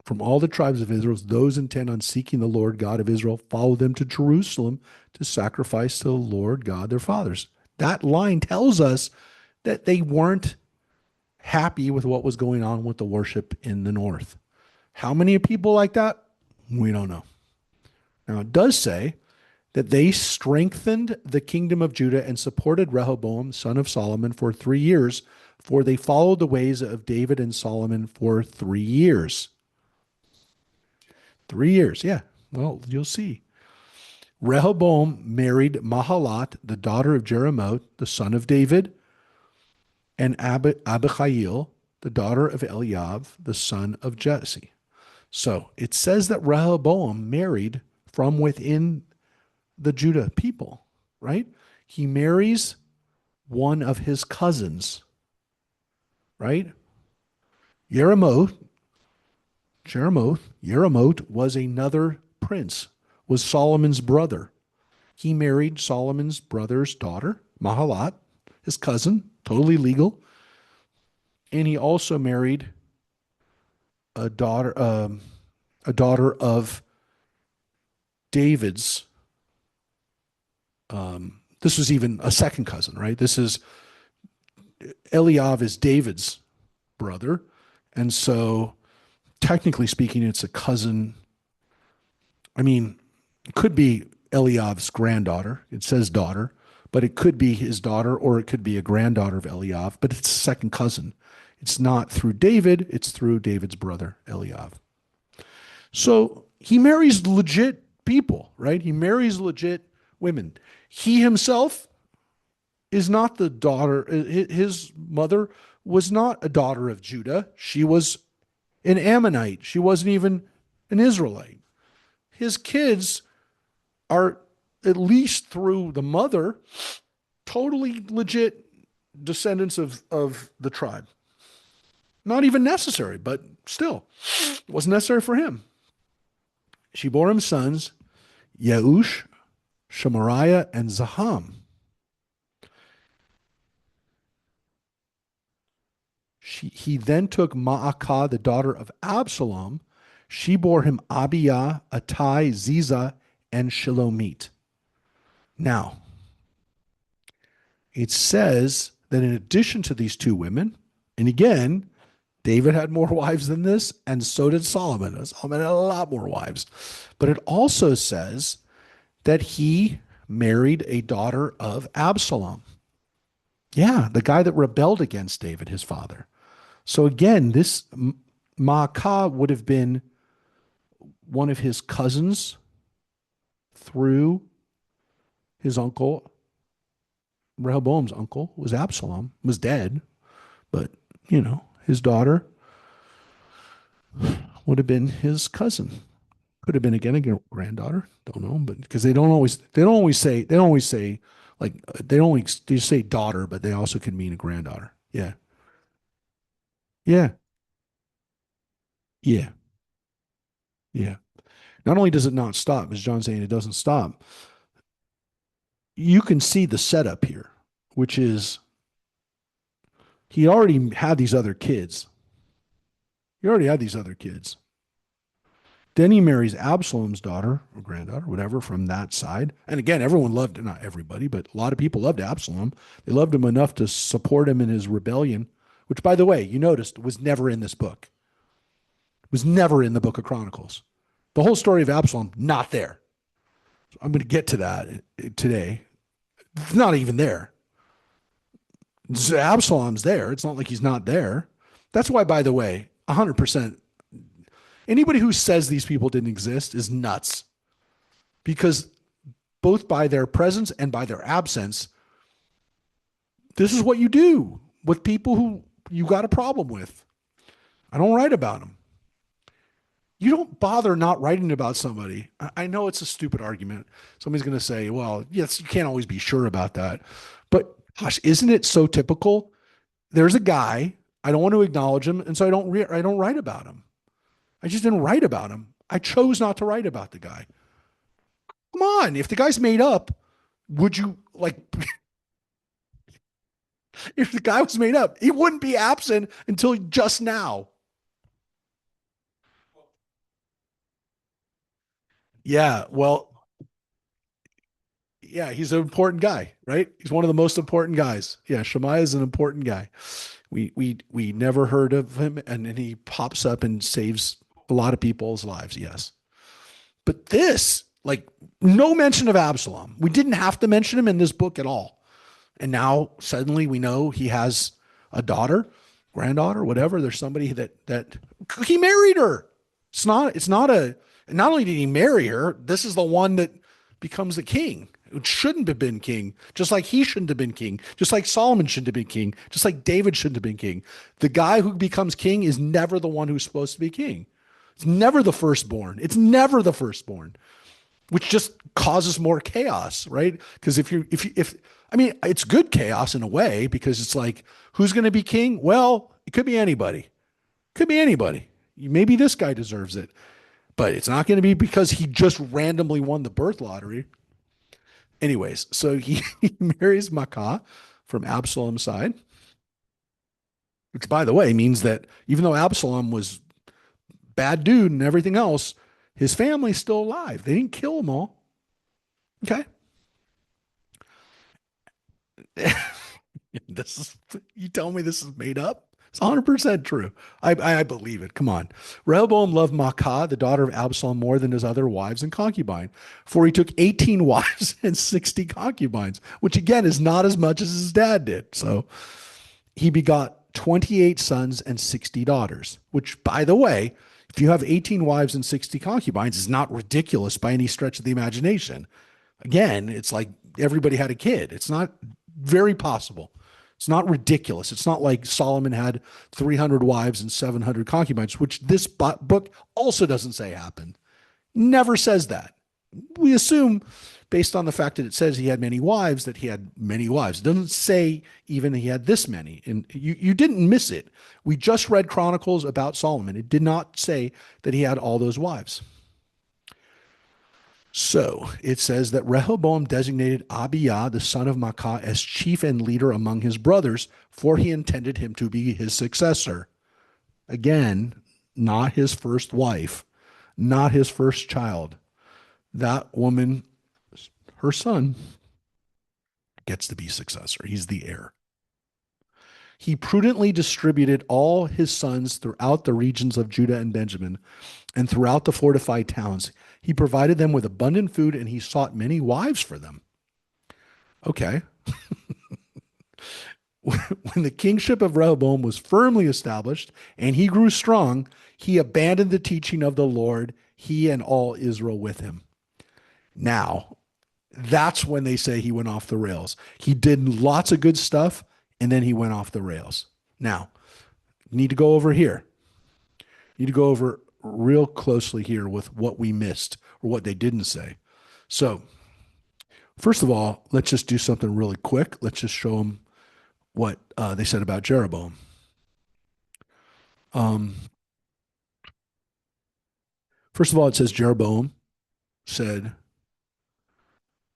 from all the tribes of Israel, those intent on seeking the Lord God of Israel follow them to Jerusalem to sacrifice to the Lord God their fathers. That line tells us that they weren't happy with what was going on with the worship in the north. How many people like that? We don't know. Now, it does say that they strengthened the kingdom of Judah and supported Rehoboam, son of Solomon, for 3 years, for they followed the ways of David and Solomon for 3 years. 3 years, yeah. Well, you'll see. Rehoboam married Mahalat, the daughter of Jeremoth, the son of David, and Abihail, the daughter of Eliab, the son of Jesse. So it says that Rehoboam married from within the Judah people, right? He marries one of his cousins, right? Jeremoth was another prince, was Solomon's brother. He married Solomon's brother's daughter, Mahalat, his cousin, totally legal. And he also married a daughter of David's This was even a second cousin, right? This is Eliav is David's brother. And so technically speaking, it's a cousin. I mean, it could be Eliav's granddaughter. It says daughter, but it could be his daughter or it could be a granddaughter of Eliav, but it's a second cousin. It's not through David, it's through David's brother, Eliav. So he marries legit people, right? He marries legit women. He himself is not the daughter, his mother was not a daughter of Judah. She was an Ammonite. She wasn't even an Israelite. His kids are, at least through the mother, totally legit descendants of the tribe. Not even necessary, but still, it wasn't necessary for him. She bore him sons, Yeush, Shemariah, and Zaham. He then took Ma'akah, the daughter of Absalom. She bore him Abiyah, Attai, Ziza, and Shalomit. Now, it says that in addition to these two women, and again, David had more wives than this, and so did Solomon. Solomon had a lot more wives. But it also says that he married a daughter of Absalom. Yeah, the guy that rebelled against David, his father. So again, this Maacah would have been one of his cousins through his uncle. Rehoboam's uncle was Absalom, was dead, but his daughter would have been his cousin. Could have been again a granddaughter. Don't know, but because they don't always say like they say daughter, but they also can mean a granddaughter. Yeah, yeah, yeah, yeah. Not only does it not stop, as John's saying, it doesn't stop. You can see the setup here, which is he already had these other kids. He already had these other kids. Then he marries Absalom's daughter or granddaughter, whatever, from that side. And again, everyone loved, not everybody, but a lot of people loved Absalom. They loved him enough to support him in his rebellion, which, by the way, you noticed was never in this book. It was never in the book of Chronicles. The whole story of Absalom, not there. I'm going to get to that today. It's not even there. Absalom's there. It's not like he's not there. That's why, by the way, 100%, anybody who says these people didn't exist is nuts. Because both by their presence and by their absence, this is what you do with people who you got a problem with. I don't write about them. You don't bother not writing about somebody. I know it's a stupid argument. Somebody's going to say, well, yes, you can't always be sure about that. But gosh, isn't it so typical? There's a guy, I don't want to acknowledge him, and so I don't write about him. I just didn't write about him. I chose not to write about the guy. Come on, if the guy's made up, would you like if the guy was made up, he wouldn't be absent until just now. Yeah, well, yeah, he's an important guy, right? He's one of the most important guys. Yeah, Shemaiah is an important guy. We never heard of him, and then he pops up and saves a lot of people's lives. Yes, but this, like, no mention of Absalom. We didn't have to mention him in this book at all, and now suddenly we know he has a daughter, granddaughter, whatever. There's somebody that he married her. It's not a. Not only did he marry her, this is the one that becomes the king. It shouldn't have been king, just like he shouldn't have been king, just like Solomon shouldn't have been king, just like David shouldn't have been king. The guy who becomes king is never the one who's supposed to be king. It's never the firstborn. It's never the firstborn, which just causes more chaos, right? Because if I mean, it's good chaos in a way because it's like, who's going to be king? Well, it could be anybody. Could be anybody. Maybe this guy deserves it, but it's not going to be because he just randomly won the birth lottery. Anyways, so he marries Maacah from Absalom's side, which, by the way, means that even though Absalom was bad dude and everything else, his family's still alive. They didn't kill them all. Okay. This is, you tell me this is made up? It's 100% true. I believe it. Come on. Rehoboam loved Maacah, the daughter of Absalom, more than his other wives and concubine, for he took 18 wives and 60 concubines, which again is not as much as his dad did. So he begot 28 sons and 60 daughters, which, by the way, if you have 18 wives and 60 concubines, is not ridiculous by any stretch of the imagination. Again, it's like everybody had a kid. It's not very possible. It's not ridiculous. It's not like Solomon had 300 wives and 700 concubines, which this book also doesn't say happened. Never says that. We assume, based on the fact that it says he had many wives, that he had many wives. It doesn't say even he had this many. And you didn't miss it. We just read Chronicles about Solomon. It did not say that he had all those wives. So it says that Rehoboam designated Abijah, the son of Maacah, as chief and leader among his brothers, for he intended him to be his successor. Again, not his first wife, not his first child. That woman, her son, gets to be successor. He's the heir. He prudently distributed all his sons throughout the regions of Judah and Benjamin and throughout the fortified towns. He provided them with abundant food and he sought many wives for them. Okay. When the kingship of Rehoboam was firmly established and he grew strong, he abandoned the teaching of the Lord, he and all Israel with him. Now, that's when they say he went off the rails. He did lots of good stuff and then he went off the rails. Now, need to go over here. Need to go over real closely here with what we missed or what they didn't say. So, first of all, let's just do something really quick. Let's just show them what they said about Jeroboam. Um, First of all, it says Jeroboam said,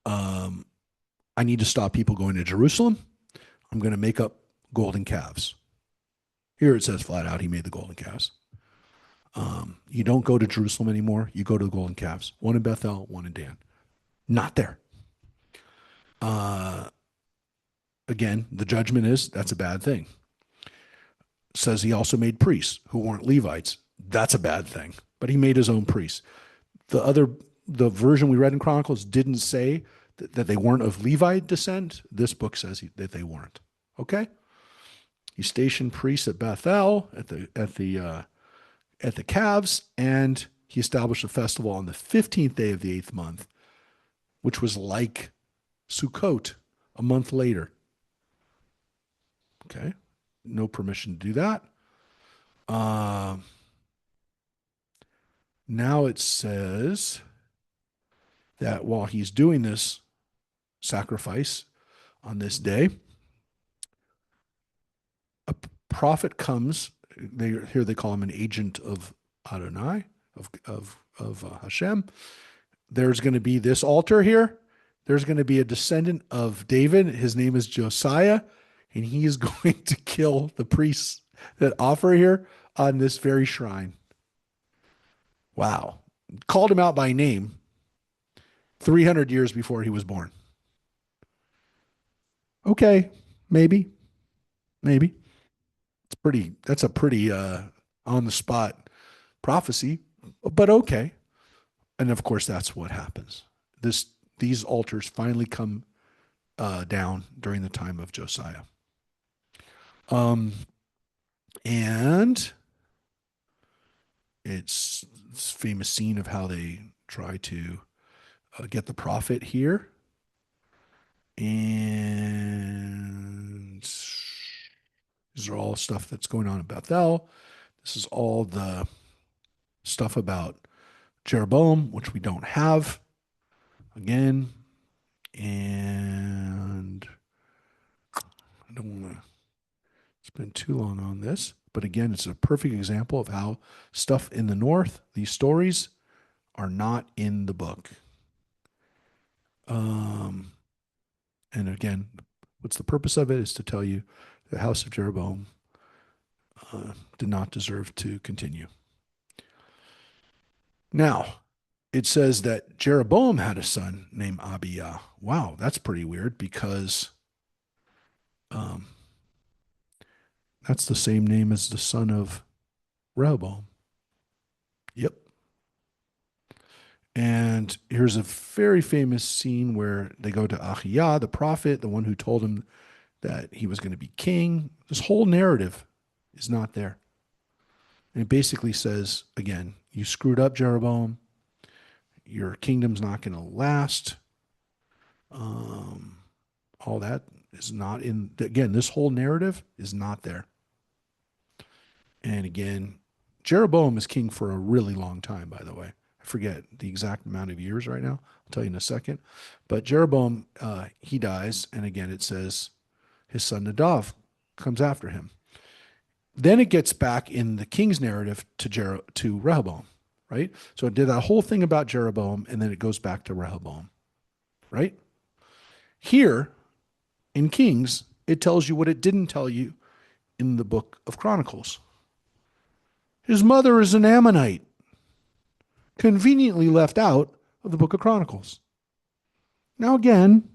I need to stop people going to Jerusalem. I'm going to make up golden calves. Here it says flat out he made the golden calves. You don't go to Jerusalem anymore. You go to the golden calves. One in Bethel, one in Dan. Not there. Again, the judgment is that's a bad thing. Says he also made priests who weren't Levites. That's a bad thing. But he made his own priests. The version we read in Chronicles didn't say that they weren't of Levite descent. This book says that they weren't. Okay. He stationed priests at Bethel at the calves, and he established a festival on the 15th day of the 8th month, which was like Sukkot a month later. Okay. No permission to do that. Now it says that while he's doing this sacrifice on this day, a prophet comes. Here they call him an agent of Adonai, of Hashem. There's going to be this altar here. There's going to be a descendant of David. His name is Josiah, and he is going to kill the priests that offer here on this very shrine. Wow. Called him out by name 300 years before he was born. Okay, maybe. That's a pretty on the spot prophecy, but okay. And of course, that's what happens. These altars finally come down during the time of Josiah. And it's this famous scene of how they try to get the prophet here. And these are all stuff that's going on in Bethel. This is all the stuff about Jeroboam, which we don't have again. And I don't want to spend too long on this. But again, it's a perfect example of how stuff in the north, these stories, are not in the book. And again, what's the purpose of it is to tell you the house of Jeroboam did not deserve to continue. Now, it says that Jeroboam had a son named Abijah. Wow, that's pretty weird because Um, that's the same name as the son of Rehoboam. Yep. And here's a very famous scene where they go to Ahiah, the prophet, the one who told him that he was going to be king. This whole narrative is not there. And it basically says, again, you screwed up, Jeroboam. Your kingdom's not going to last. Um, all that is not in, again, this whole narrative is not there. And again, Jeroboam is king for a really long time, by the way. I forget the exact amount of years right now. I'll tell you in a second. But Jeroboam, he dies. And again, it says his son Nadav comes after him. Then it gets back in the king's narrative to Rehoboam, right? So it did that whole thing about Jeroboam, and then it goes back to Rehoboam, right? Here in Kings, it tells you what it didn't tell you in the book of Chronicles. His mother is an Ammonite, conveniently left out of the book of Chronicles. Now, again,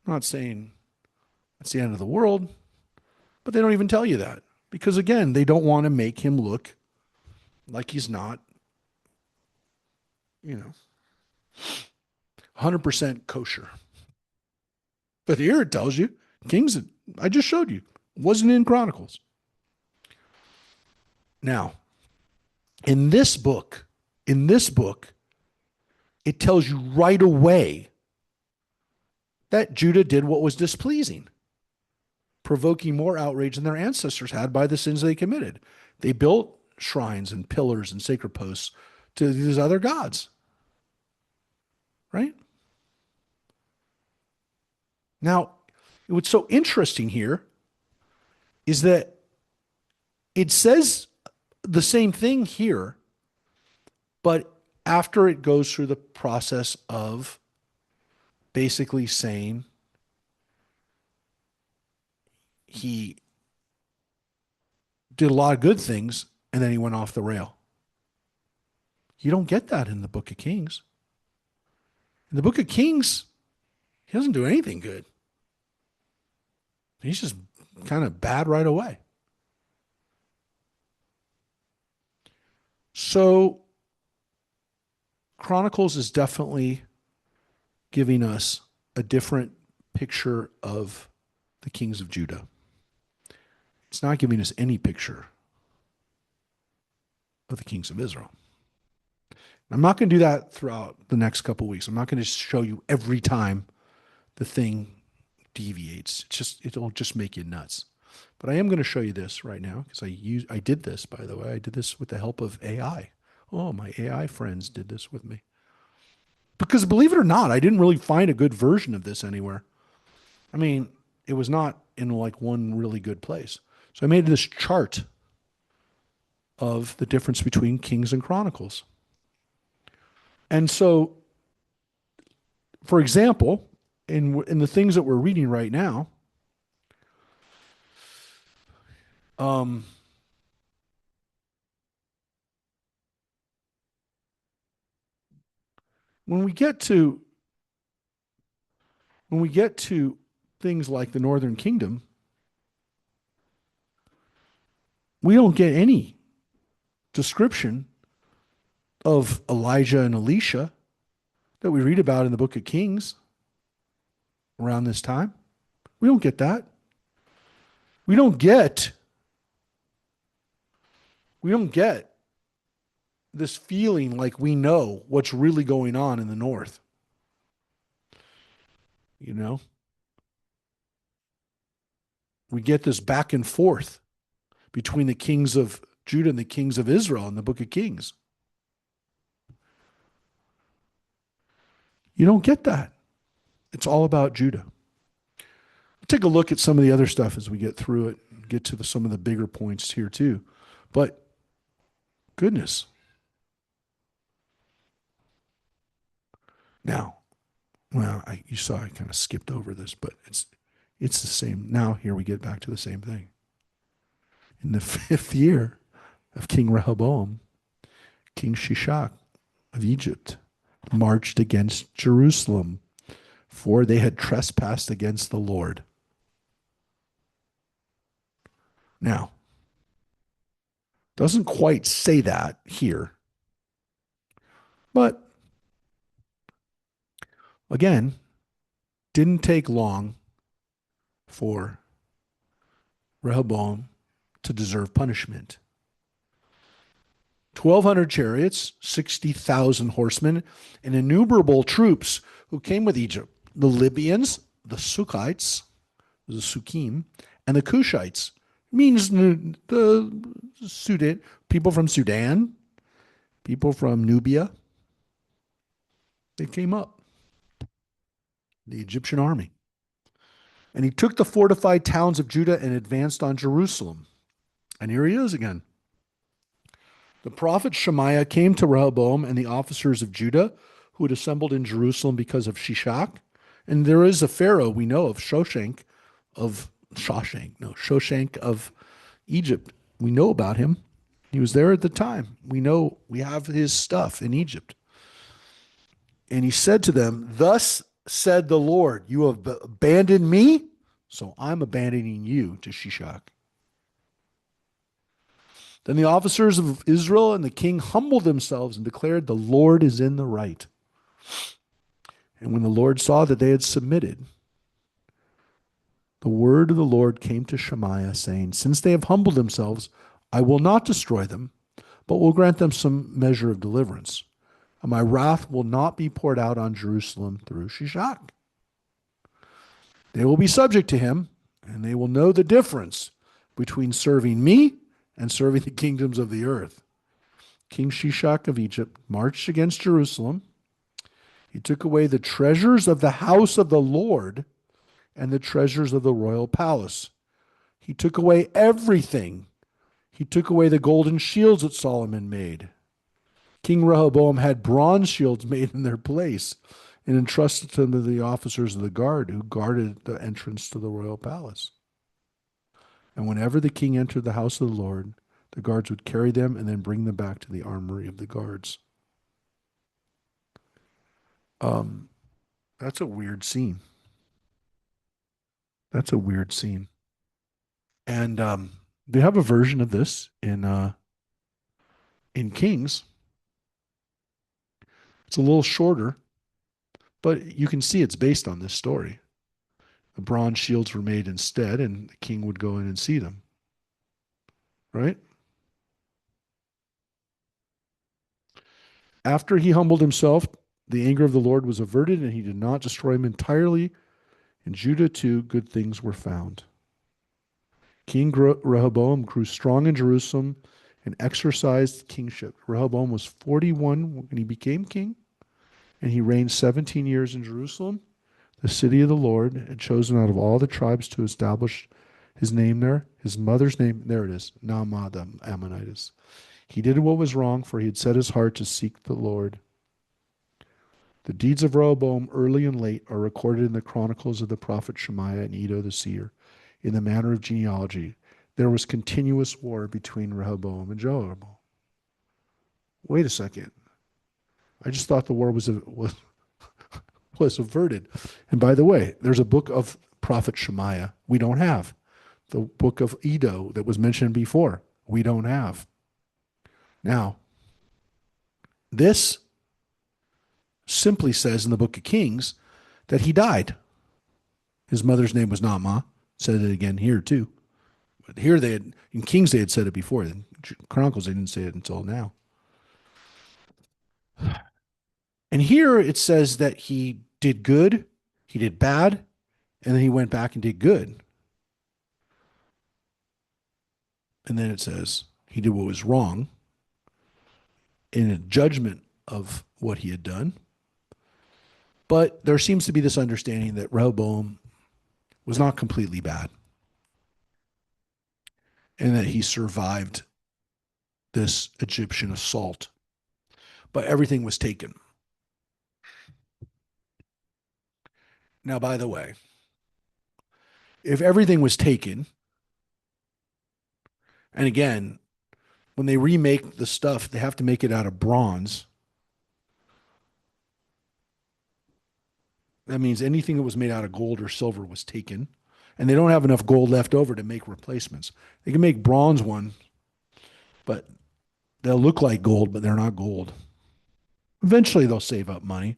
I'm not saying it's the end of the world, but they don't even tell you that because, again, they don't want to make him look like he's not, 100% kosher. But here it tells you, Kings, I just showed you, wasn't in Chronicles. Now, in this book, it tells you right away that Judah did what was displeasing, provoking more outrage than their ancestors had by the sins they committed. They built shrines and pillars and sacred posts to these other gods. Right? Now, what's so interesting here is that it says the same thing here, but after it goes through the process of basically saying he did a lot of good things and then he went off the rail. You don't get that in the book of Kings. In the book of Kings, he doesn't do anything good. He's just kind of bad right away. So, Chronicles is definitely giving us a different picture of the kings of Judah. It's not giving us any picture of the kings of Israel. I'm not going to do that throughout the next couple of weeks. I'm not going to show you every time the thing deviates. It'll just make you nuts. But I am going to show you this right now because I did this, by the way. I did this with the help of AI. Oh, my AI friends did this with me. Because believe it or not, I didn't really find a good version of this anywhere. I mean, it was not in like one really good place. So I made this chart of the difference between Kings and Chronicles. And so, for example, in the things that we're reading right now, when we get to things like the Northern Kingdom, we don't get any description of Elijah and Elisha that we read about in the book of Kings around this time. We don't get that. We don't get this feeling like we know what's really going on in the north. You know? We get this back and forth between the kings of Judah and the kings of Israel in the book of Kings. You don't get that. It's all about Judah. Take a look at some of the other stuff as we get through it, and get to some of the bigger points here too. But goodness. Now, well, you saw I kind of skipped over this, but it's the same. Now here we get back to the same thing. In the 5th year of King Rehoboam, King Shishak of Egypt marched against Jerusalem, for they had trespassed against the Lord. Now, doesn't quite say that here, but again, didn't take long for Rehoboam to deserve punishment. 1,200 chariots, 60,000 horsemen, and innumerable troops who came with Egypt. The Libyans, the Sukkites, the Sukkim, and the Cushites. Means the Sudan, people from Sudan, people from Nubia. They came up, the Egyptian army. And he took the fortified towns of Judah and advanced on Jerusalem. And here he is again. The prophet Shemaiah came to Rehoboam and the officers of Judah who had assembled in Jerusalem because of Shishak. And there is a Pharaoh we know of, Shoshank of Egypt. We know about him. He was there at the time. We know we have his stuff in Egypt. And he said to them, "Thus said the Lord, you have abandoned me, so I'm abandoning you to Shishak." Then the officers of Israel and the king humbled themselves and declared, "The Lord is in the right." And when the Lord saw that they had submitted, the word of the Lord came to Shemaiah, saying, "Since they have humbled themselves, I will not destroy them, but will grant them some measure of deliverance. And my wrath will not be poured out on Jerusalem through Shishak. They will be subject to him, and they will know the difference between serving me and serving the kingdoms of the earth." King Shishak of Egypt marched against Jerusalem. He took away the treasures of the house of the Lord and the treasures of the royal palace. He took away everything. He took away the golden shields that Solomon made. King Rehoboam had bronze shields made in their place and entrusted them to the officers of the guard who guarded the entrance to the royal palace. And whenever the king entered the house of the Lord, the guards would carry them and then bring them back to the armory of the guards. Um, that's a weird scene. That's a weird scene. And they have a version of this in Kings. It's a little shorter, but you can see it's based on this story. The bronze shields were made instead, and the king would go in and see them. Right? After he humbled himself, the anger of the Lord was averted, and he did not destroy him entirely. In Judah too, good things were found. King Rehoboam grew strong in Jerusalem and exercised kingship. Rehoboam was 41 when he became king, and he reigned 17 years in Jerusalem, the city of the Lord, and chosen out of all the tribes to establish his name there. His mother's name, there it is, Naamah the Ammonitess. He did what was wrong, for he had set his heart to seek the Lord. The deeds of Rehoboam, early and late, are recorded in the chronicles of the prophet Shemaiah and Iddo the seer, in the manner of genealogy. There was continuous war between Rehoboam and Jehoram. Wait a second. I just thought the war was averted. And by the way, there's a book of prophet Shemaiah we don't have. The book of Iddo that was mentioned before we don't have. Now, this simply says in the book of Kings that he died. His mother's name was Naamah. Said it again here too. But here they had, in Kings they had said it before. In Chronicles they didn't say it until now. And here it says that he did good, he did bad, and then he went back and did good. And then it says he did what was wrong in a judgment of what he had done. But there seems to be this understanding that Rehoboam was not completely bad and that he survived this Egyptian assault. But everything was taken. Now, by the way, if everything was taken, and again, when they remake the stuff, they have to make it out of bronze. That means anything that was made out of gold or silver was taken. and they don't have enough gold left over to make replacements. They can make bronze ones, but they'll look like gold, but they're not gold. Eventually, they'll save up money,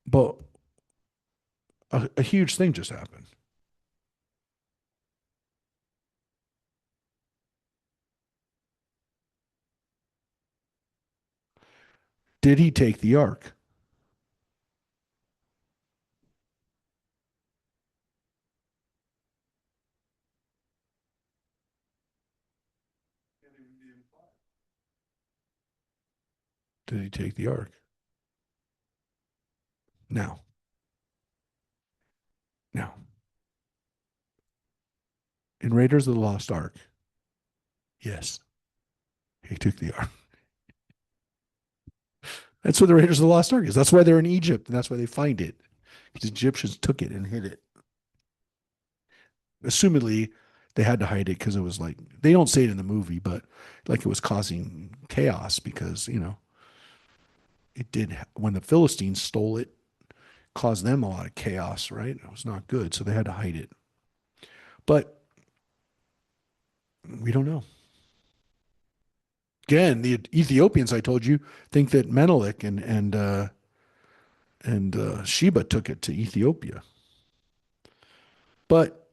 but a huge thing just happened. Did he take the ark? Did he take the ark? Now, now, in Raiders of the Lost Ark, yes, he took the ark. That's what the Raiders of the Lost Ark is. That's why they're in Egypt, and that's why they find it. The Egyptians took it and hid it. Assumedly, they had to hide it because it was like they don't say it in the movie, but like it was causing chaos because it did when the Philistines stole it, caused them a lot of chaos. Right? It was not good, so they had to hide it. But we don't know. Again, the Ethiopians I told you think that Menelik and Sheba took it to Ethiopia, but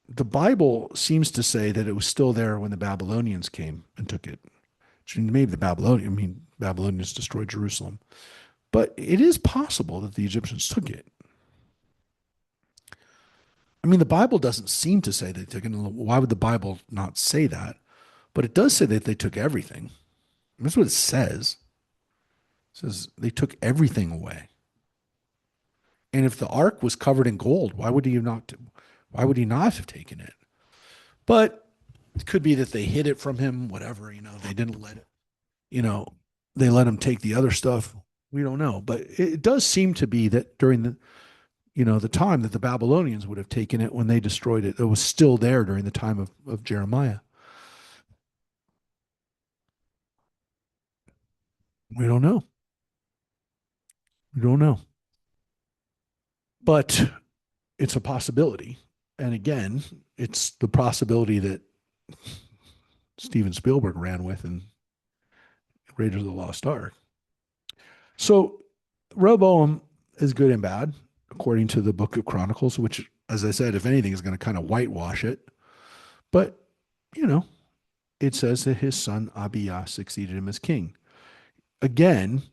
the Bible seems to say that it was still there when the Babylonians came and took it. Maybe Babylonians destroyed Jerusalem, but it is possible that the Egyptians took it. I mean, the Bible doesn't seem to say they took it. Why would the Bible not say that? But it does say that they took everything. That's what it says. It says they took everything away. And if the ark was covered in gold, why would he not? Why would he not have taken it? But it could be that they hid it from him. Whatever, they didn't let it. You know, they let him take the other stuff. We don't know, but it does seem to be that during the time that the Babylonians would have taken it when they destroyed it, it was still there during the time of Jeremiah. We don't know. We don't know. But it's a possibility. And again, it's the possibility that Steven Spielberg ran with in Raiders of the Lost Ark. So Rehoboam is good and bad, according to the Book of Chronicles, which, as I said, if anything, is going to kind of whitewash it. But, you know, it says that his son Abijah succeeded him as king. Again,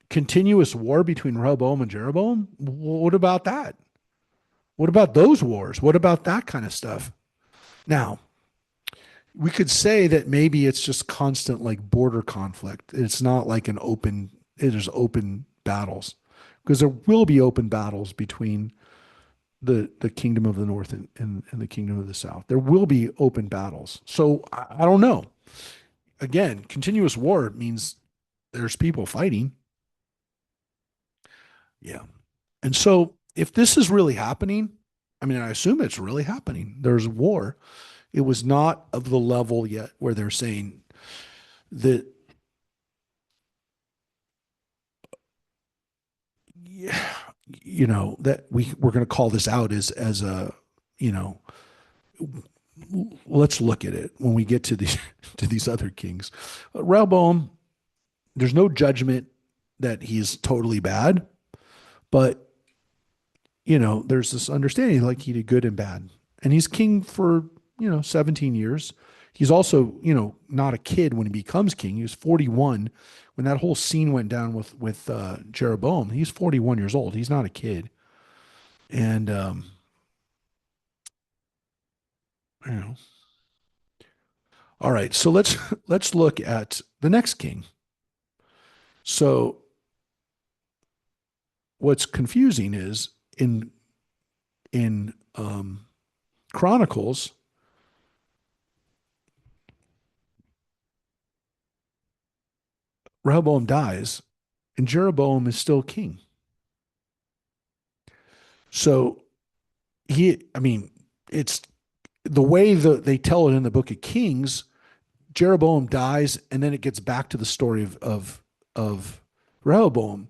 continuous war between Rehoboam and Jeroboam. What about that? What about those wars? What about that kind of stuff? Now, we could say that maybe it's just constant like border conflict. It's not like it is open battles because there will be open battles between the kingdom of the north and the kingdom of the south. There will be open battles. So I don't know. Again, continuous war means there's people fighting. Yeah. And so if this is really happening, I mean, I assume it's really happening. There's war. It was not of the level yet where they're saying that, yeah, that we're going to call this out as a, you know, let's look at it when we get to these to these other kings. Rehoboam, there's no judgment that he's totally bad, but there's this understanding like he did good and bad. And he's king for, 17 years. He's also, not a kid when he becomes king. He was 41 when that whole scene went down with Jeroboam. He's 41 years old. He's not a kid. And you know. All right, so let's look at the next king. So what's confusing is in Chronicles, Rehoboam dies, and Jeroboam is still king. So I mean, it's the way that they tell it in the Book of Kings. Jeroboam dies, and then it gets back to the story of Rehoboam.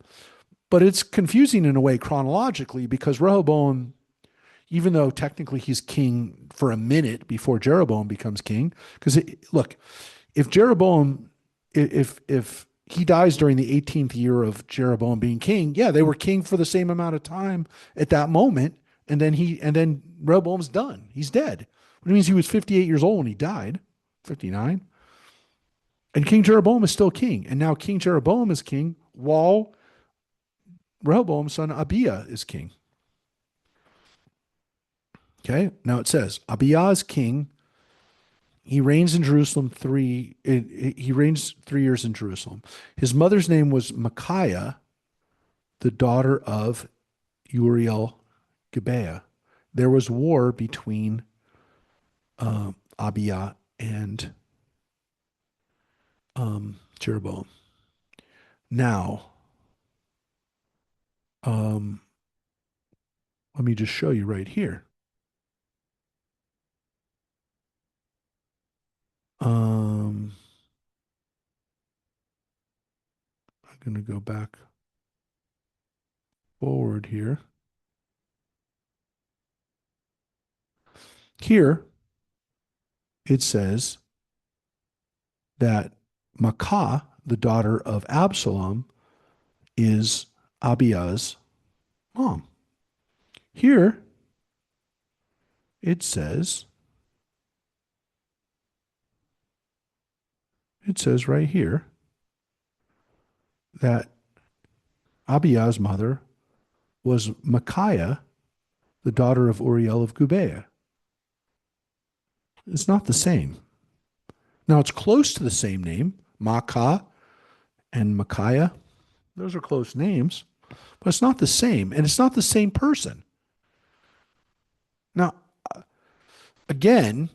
But it's confusing in a way chronologically because Rehoboam, even though technically he's king for a minute before Jeroboam becomes king, because look, if Jeroboam, if he dies during the 18th year of Jeroboam being king, yeah, they were king for the same amount of time at that moment, and then Rehoboam's done. He's dead. Which means he was 58 years old when he died, 59. And King Jeroboam is still king. And now King Jeroboam is king while Rehoboam's son Abiah is king. Okay. Now it says Abiah is king. He reigns in Jerusalem he reigns 3 years in Jerusalem. His mother's name was Micaiah, the daughter of Uriel Gibeah. There was war between Abiah and Jeroboam. Now, let me just show you right here. I'm going to go back forward here. Here, it says that Maacah, the daughter of Absalom, is Abiah's mom. Here, it says right here that Abiah's mother was Micaiah, the daughter of Uriel of Gibeah. It's not the same. Now, it's close to the same name, Maacah and Micaiah. Those are close names, but it's not the same, and it's not the same person. Now, again,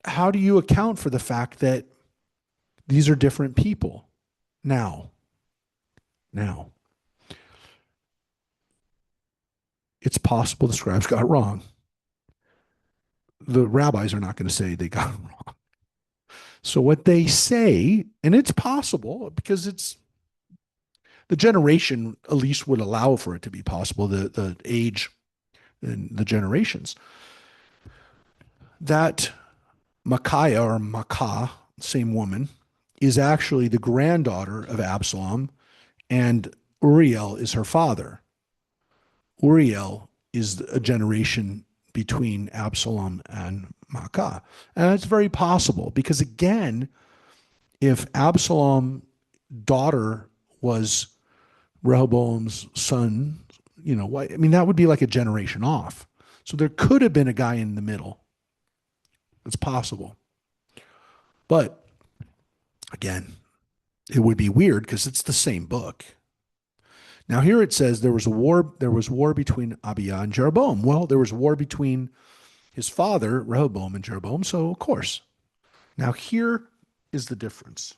how do you account for the fact that these are different people? Now, it's possible the scribes got it wrong. The rabbis are not going to say they got it wrong. So what they say, and it's possible because it's the generation at least would allow for it to be possible, the age and the generations, that Micaiah or Maacah, same woman, is actually the granddaughter of Absalom, and Uriel is her father. Uriel is a generation between Absalom and Maacah. And it's very possible because, again, if Absalom's daughter was Rehoboam's son, I mean, that would be like a generation off. So there could have been a guy in the middle. It's possible. But again, it would be weird because it's the same book. Now here it says there was war between Abiah and Jeroboam. Well, there was war between his father, Rehoboam, and Jeroboam, so of course. Now here is the difference.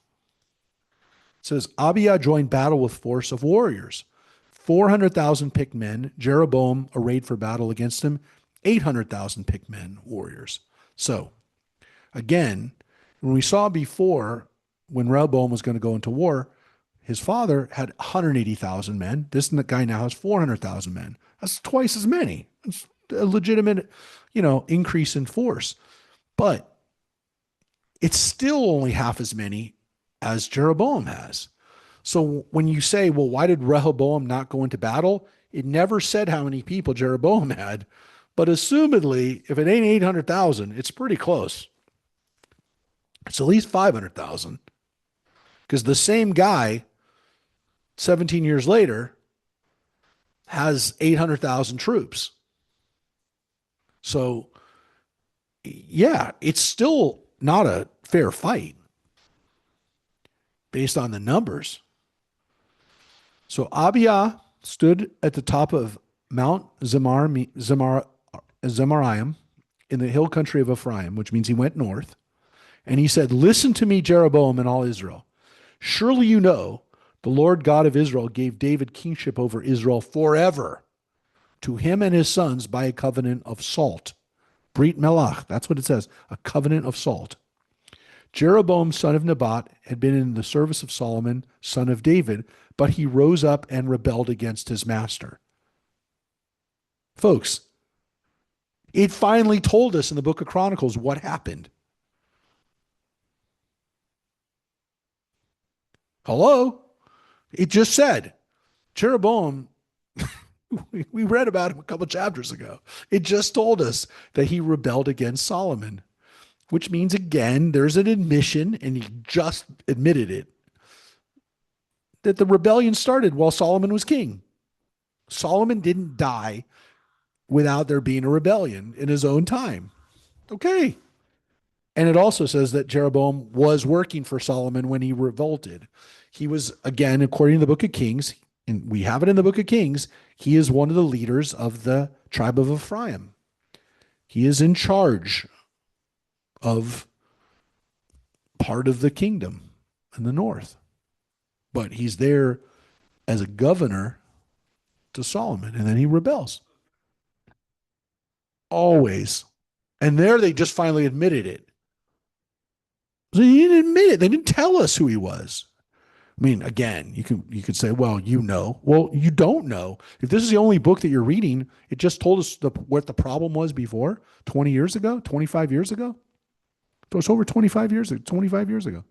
It says Abiah joined battle with force of warriors, 400,000 picked men. Jeroboam arrayed for battle against him, 800,000 picked men, warriors. So again, when we saw before, when Rehoboam was going to go into war, his father had 180,000 men. This guy now has 400,000 men. That's twice as many. It's a legitimate, increase in force. But it's still only half as many as Jeroboam has. So when you say, well, why did Rehoboam not go into battle? It never said how many people Jeroboam had. But assumedly, if it ain't 800,000, it's pretty close. It's at least 500,000. Because the same guy, 17 years later, has 800,000 troops. So, yeah, it's still not a fair fight based on the numbers. So Abiah stood at the top of Mount Zemaraim in the hill country of Ephraim, which means he went north. And he said, "Listen to me, Jeroboam and all Israel. Surely you know the Lord God of Israel gave David kingship over Israel forever to him and his sons by a covenant of salt." Brit Melach, that's what it says, a covenant of salt. Jeroboam, son of Nebat, had been in the service of Solomon, son of David, but he rose up and rebelled against his master. Folks, it finally told us in the book of Chronicles what happened. Hello? It just said Jeroboam, we read about him a couple chapters ago. It just told us that he rebelled against Solomon, which means, again, there's an admission, and he just admitted it, that the rebellion started while Solomon was king. Solomon didn't die without there being a rebellion in his own time. Okay. And it also says that Jeroboam was working for Solomon when he revolted. He was, again, according to the book of Kings, and we have it in the book of Kings, he is one of the leaders of the tribe of Ephraim. He is in charge of part of the kingdom in the north. But he's there as a governor to Solomon, and then he rebels. Always. And there they just finally admitted it. So he didn't admit it. They didn't tell us who he was. I mean, again, you could say, well, you know. Well, you don't know. If this is the only book that you're reading, it just told us what the problem was before, 20 years ago, 25 years ago. So it's over 25 years ago.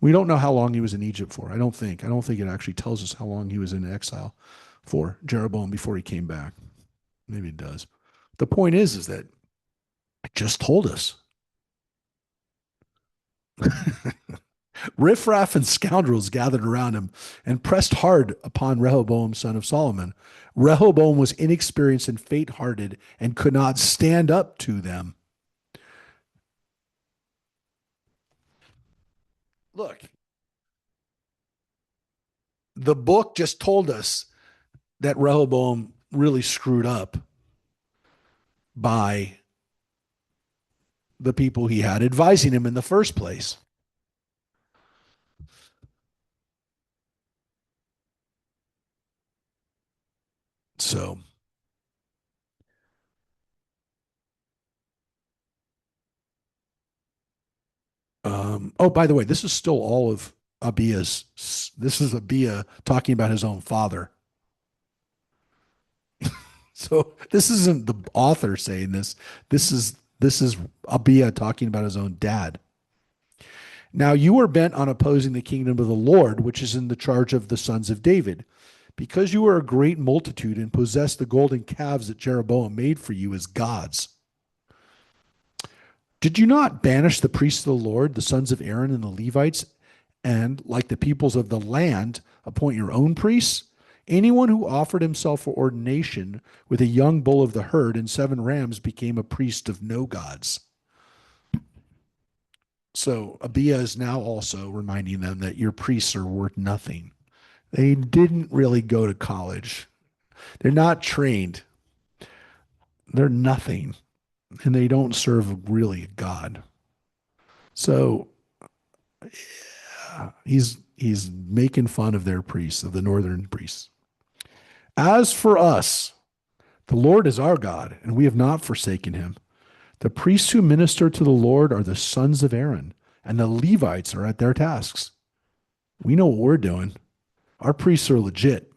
We don't know how long he was in Egypt for. I don't think it actually tells us how long he was in exile for, Jeroboam, before he came back. Maybe it does. The point is that it just told us. Riffraff and scoundrels gathered around him and pressed hard upon Rehoboam, son of Solomon. Rehoboam was inexperienced and faint-hearted and could not stand up to them. Look, the book just told us that Rehoboam really screwed up by the people he had advising him in the first place. So, oh, by the way, this is still all of Abiah's. This is Abiah talking about his own father. So this isn't the author saying this. This is Abiah talking about his own dad. Now you are bent on opposing the kingdom of the Lord, which is in the charge of the sons of David, because you are a great multitude and possess the golden calves that Jeroboam made for you as gods. Did you not banish the priests of the Lord, the sons of Aaron and the Levites, and, like the peoples of the land, appoint your own priests? Anyone who offered himself for ordination with a young bull of the herd and 7 rams became a priest of no gods. So Abiah is now also reminding them that your priests are worth nothing. They didn't really go to college. They're not trained. They're nothing. And they don't serve really a God. So yeah, he's making fun of their priests, of the northern priests. As for us, the Lord is our God, and we have not forsaken him. The priests who minister to the Lord are the sons of Aaron, and the Levites are at their tasks. We know what we're doing. Our priests are legit,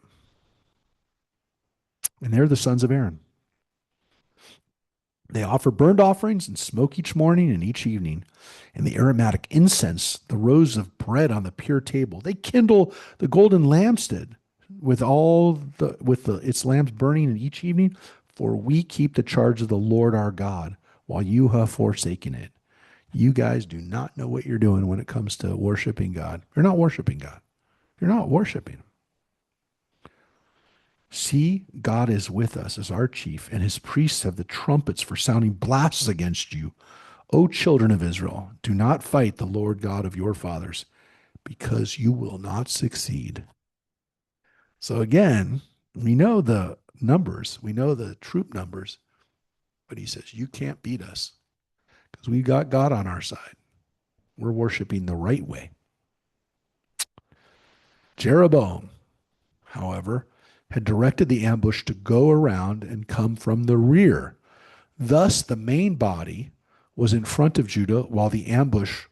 and they're the sons of Aaron. They offer burnt offerings and smoke each morning and each evening. And the aromatic incense, the rows of bread on the pure table. They kindle the golden lampstand with its lamps burning in each evening. For we keep the charge of the Lord our God, while you have forsaken it. You guys do not know what you're doing when it comes to worshiping God. You're not worshiping God. You're not worshiping him. See, God is with us as our chief, and his priests have the trumpets for sounding blasts against you. O children of Israel, do not fight the Lord God of your fathers, because you will not succeed. So again, we know the numbers, we know the troop numbers, but he says, you can't beat us because we got God on our side. We're worshiping the right way. Jeroboam, however, had directed the ambush to go around and come from the rear. Thus, the main body was in front of Judah, while the ambush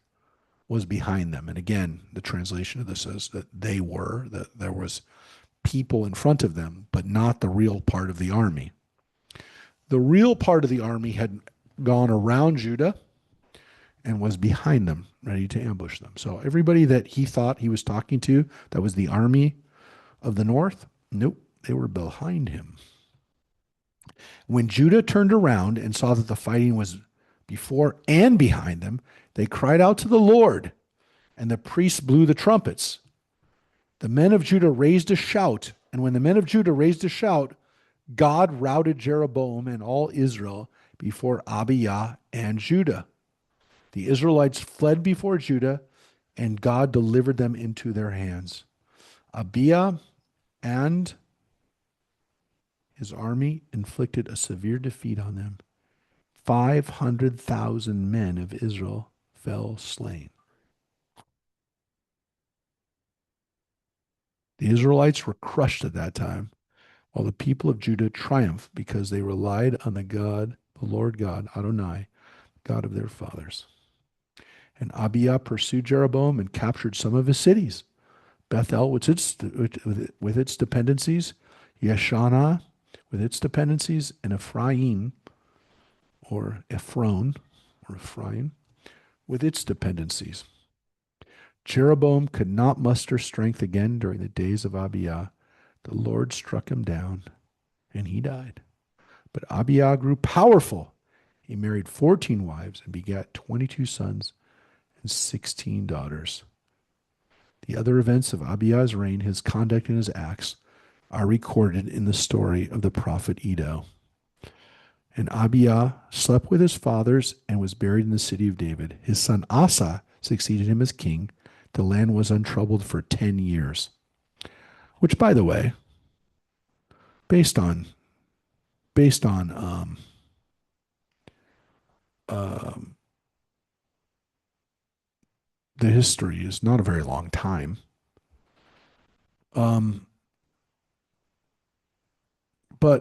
was behind them. And again, the translation of this says that that there was people in front of them, but not the real part of the army. The real part of the army had gone around Judah and was behind them, ready to ambush them. So everybody that he thought he was talking to, that was the army of the north, nope, they were behind him. When Judah turned around and saw that the fighting was before and behind them, they cried out to the Lord, and the priests blew the trumpets. The men of Judah raised a shout, and when the men of Judah raised a shout, God routed Jeroboam and all Israel before Abijah and Judah. The Israelites fled before Judah, and God delivered them into their hands. Abijah and his army inflicted a severe defeat on them. 500,000 men of Israel fell slain. The Israelites were crushed at that time, while the people of Judah triumphed because they relied on the Lord God, Adonai, God of their fathers. And Abijah pursued Jeroboam and captured some of his cities. Bethel with its dependencies, Yeshanah with its dependencies, and Ephraim, or Ephron, or Ephraim, with its dependencies. Jeroboam could not muster strength again during the days of Abijah. The Lord struck him down, and he died. But Abijah grew powerful. He married 14 wives and begat 22 sons and 16 daughters. The other events of Abijah's reign, his conduct and his acts, are recorded in the story of the prophet Iddo. And Abijah slept with his fathers and was buried in the city of David. His son Asa succeeded him as king. The land was untroubled for 10 years. Which, by the way, based on um, the history, is not a very long time. But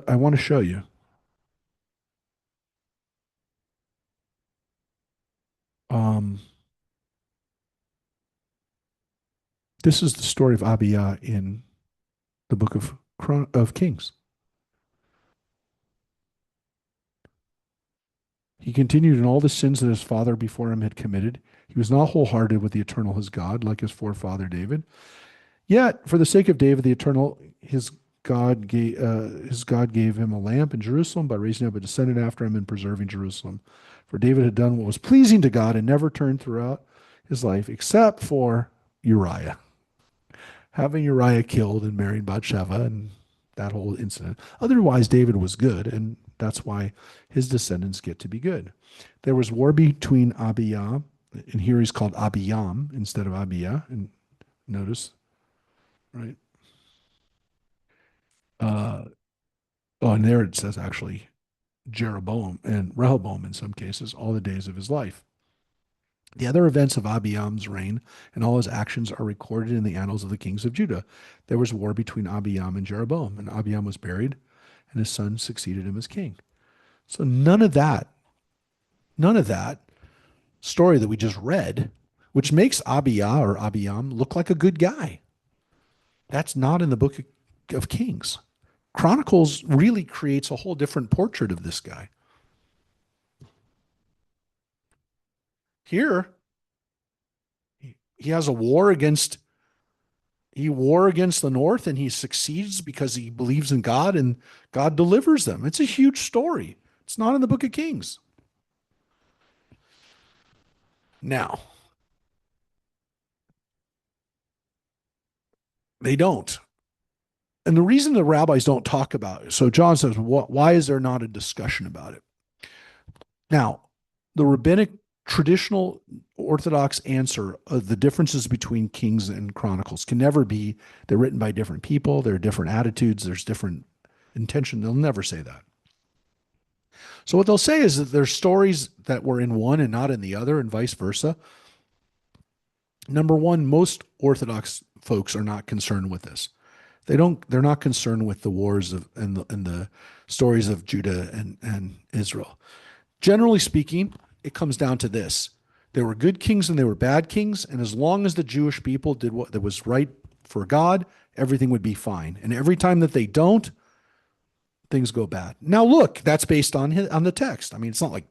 I want to show you. This is the story of Abijah in the book of Kings. He continued in all the sins that his father before him had committed. He was not wholehearted with the eternal his God, like his forefather David. Yet, for the sake of David, the eternal his God gave him a lamp in Jerusalem by raising up a descendant after him and preserving Jerusalem. For David had done what was pleasing to God and never turned throughout his life, except for Uriah. Having Uriah killed and married Bathsheba and that whole incident. Otherwise, David was good, and that's why his descendants get to be good. There was war between Abijah, and here he's called Abiyam instead of Abijah. And notice, right? And there it says actually Jeroboam and Rehoboam in some cases, all the days of his life. The other events of Abiyam's reign and all his actions are recorded in the annals of the kings of Judah. There was war between Abiyam and Jeroboam, and Abiyam was buried, and his son succeeded him as king. So none of that story that we just read, which makes Abijah or Abiyam look like a good guy. That's not in the book of Kings. Chronicles really creates a whole different portrait of this guy. Here, he has a war against the north, and he succeeds because he believes in God, and God delivers them. It's a huge story. It's not in the book of Kings. Now, they don't. And the reason the rabbis don't talk about it, so John says, why is there not a discussion about it? Now, the rabbinic traditional Orthodox answer of the differences between Kings and Chronicles can never be they're written by different people, there are different attitudes, there's different intention. They'll never say that. So what they'll say is that there's stories that were in one and not in the other, and vice versa. Number one, most Orthodox folks are not concerned with this. They're not concerned with the wars and the stories of Judah and Israel. Generally speaking, it comes down to this. There were good kings and there were bad kings, and as long as the Jewish people did what that was right for God, everything would be fine. And every time that they don't, things go bad. Now, look, that's based on the text. I mean, it's not like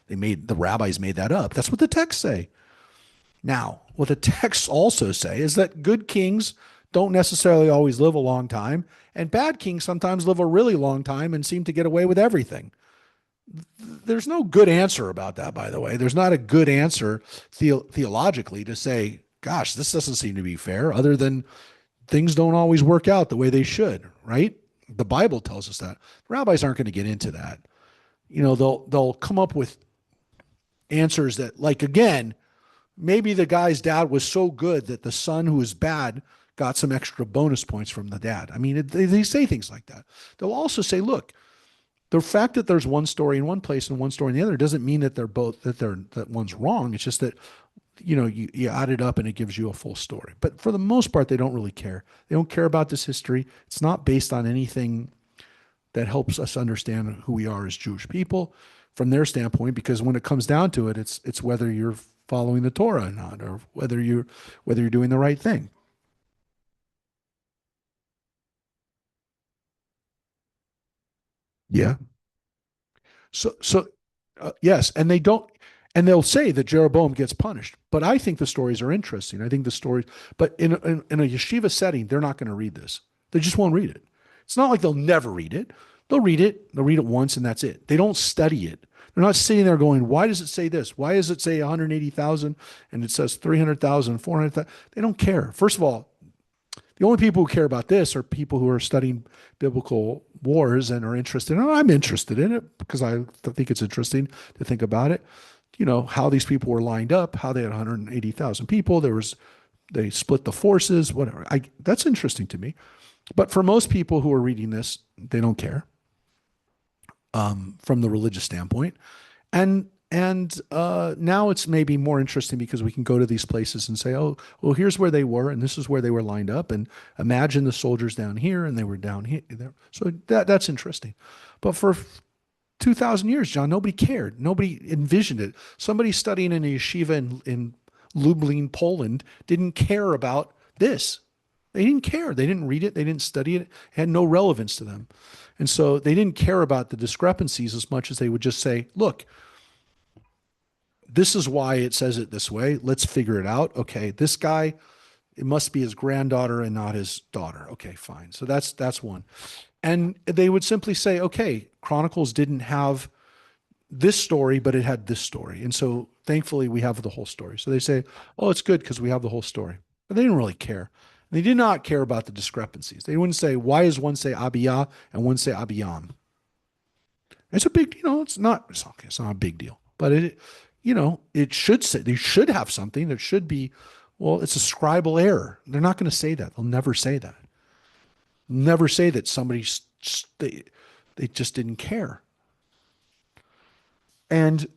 the rabbis made that up. That's what the texts say. Now, what the texts also say is that good kings don't necessarily always live a long time, and bad kings sometimes live a really long time and seem to get away with everything. There's no good answer about that, by the way. There's not a good answer theologically to say, gosh, this doesn't seem to be fair, other than things don't always work out the way they should, right? The Bible tells us that. The rabbis aren't going to get into that. They'll come up with answers that, like, again, maybe the guy's dad was so good that the son who was bad got some extra bonus points from the dad. I mean, they say things like that. They'll also say, look, the fact that there's one story in one place and one story in the other doesn't mean that that one's wrong. It's just that you add it up and it gives you a full story. But for the most part, they don't really care. They don't care about this history. It's not based on anything that helps us understand who we are as Jewish people from their standpoint, because when it comes down to it, it's whether you're following the Torah or not, or whether you're doing the right thing. Yeah. Yes, and and they'll say that Jeroboam gets punished. But I think the stories are interesting. I think the stories, but in a yeshiva setting, they're not going to read this. They just won't read it. It's not like they'll never read it. They'll read it. They'll read it once, and that's it. They don't study it. They're not sitting there going, "Why does it say this? Why does it say 180,000 and it says 300,000, 400,000?" They don't care. First of all, the only people who care about this are people who are studying biblical wars and are interested. And I'm interested in it because I think it's interesting to think about it. How these people were lined up, how they had 180,000 people. They split the forces, whatever. That's interesting to me. But for most people who are reading this, they don't care from the religious standpoint. And now it's maybe more interesting because we can go to these places and say, oh, well, here's where they were, and this is where they were lined up, and imagine the soldiers down here, and they were down here. So that's interesting. But for 2,000 years, John, nobody cared. Nobody envisioned it. Somebody studying in a yeshiva in Lublin, Poland, didn't care about this. They didn't care. They didn't read it. They didn't study it. It had no relevance to them. And so they didn't care about the discrepancies as much as they would just say, look, this is why it says it this way. Let's figure it out. Okay, this guy, it must be his granddaughter and not his daughter. Okay, fine. So that's one. And they would simply say, okay, Chronicles didn't have this story, but it had this story. And so thankfully we have the whole story. So they say, oh, it's good because we have the whole story. But they didn't really care. They did not care about the discrepancies. They wouldn't say, why does one say Abiyah and one say Abiyam? It's a big, it's not a big deal. But it should say, they should have something that should be, well, it's a scribal error. They're not going to say that. They'll never say that. Never say that they just didn't care. And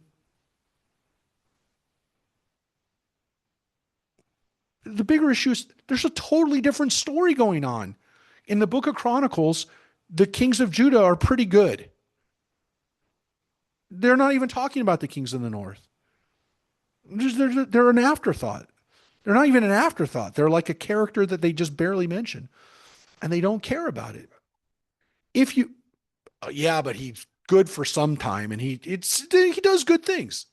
the bigger issue is there's a totally different story going on. In the book of Chronicles, the kings of Judah are pretty good. They're not even talking about the kings in the north. They're an afterthought. They're not even an afterthought. They're like a character that they just barely mention, and they don't care about it. If you, yeah, but he's good for some time, and he does good things.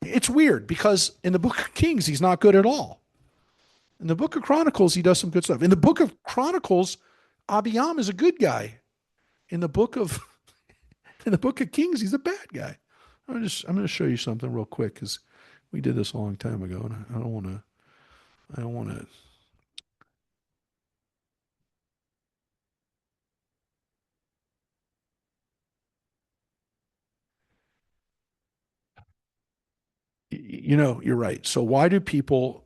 It's weird because in the book of Kings, he's not good at all. In the book of Chronicles, he does some good stuff. In the book of Chronicles, Abiyam is a good guy. In the book of in the book of Kings, he's a bad guy. I'm going to show you something real quick because we did this a long time ago, and I don't want to. I don't want to. You're right. So why do people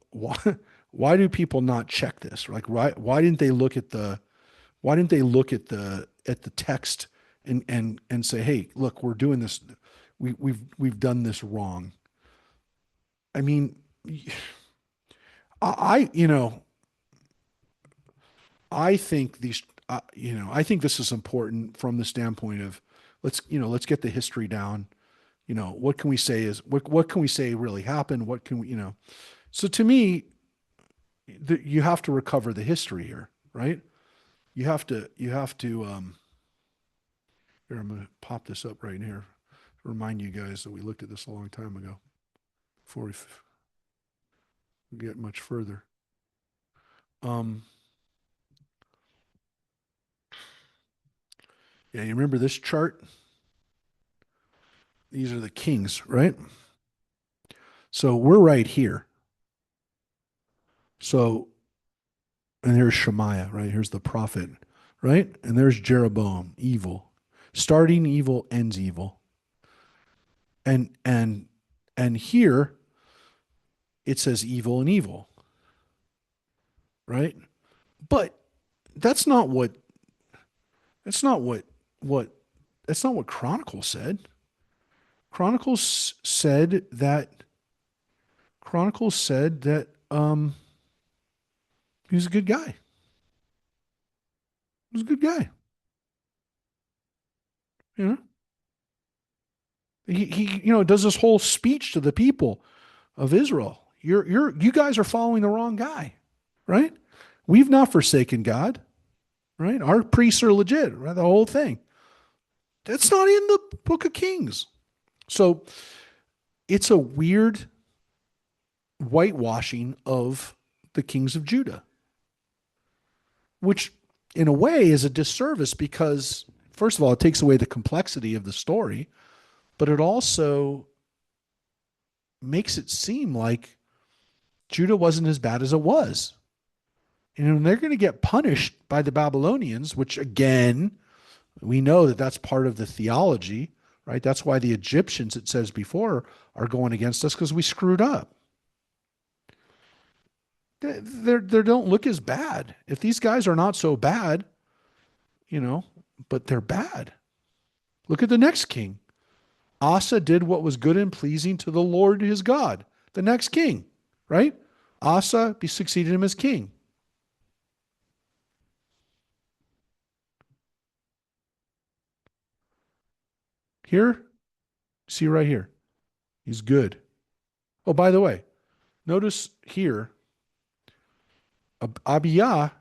not check this? Like why didn't they look at the why didn't they look at the text and say, hey, look, we're doing this. We've done this wrong. I mean, I you know I think I think this is important from the standpoint of let's get the history down. what can we say is what can we say really happened? What can we, so to me, you have to recover the history here, right? You have to here, I'm going to pop this up right here to remind you guys that we looked at this a long time ago before we get much further. Um, yeah, you remember this chart? These are the kings, right? So we're right here. So, and here's Shemaiah, right? Here's the prophet, right? And there's Jeroboam, evil. Starting evil, ends evil. And here it says evil and evil, right? But that's not what that's not what that's not what Chronicles said. Chronicles said that Chronicles said that he was a good guy. He was a good guy. You know, he does this whole speech to the people of Israel. You guys are following the wrong guy, right? We've not forsaken God, right? Our priests are legit, right? The whole thing. That's not in the book of Kings. So it's a weird whitewashing of the kings of Judah, which in a way is a disservice because, first of all, it takes away the complexity of the story, but it also makes it seem like Judah wasn't as bad as it was. And they're going to get punished by the Babylonians, which again, we know that that's part of the theology, right? That's why the Egyptians, it says before, are going against us because we screwed up. They don't look as bad. If these guys are not so bad, but they're bad. Look at the next king. Asa did what was good and pleasing to the Lord his God. The next king, right? Asa succeeded him as king. Here, see right here. He's good. Oh, by the way, notice here, Abiyah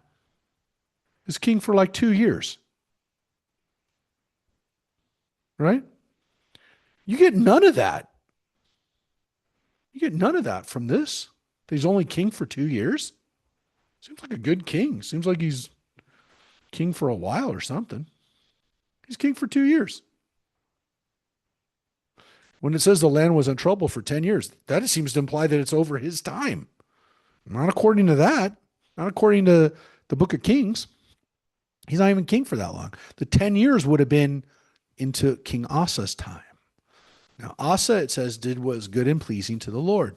is king for like 2 years, right? You get none of that. You get none of that from this. He's only king for 2 years. Seems like a good king. Seems like he's king for a while or something. He's king for 2 years. When it says the land was in trouble for 10 years, that seems to imply that it's over his time. Not according to that. Not according to the book of Kings. He's not even king for that long. The 10 years would have been into King Asa's time. Now, Asa, it says, did what was good and pleasing to the Lord.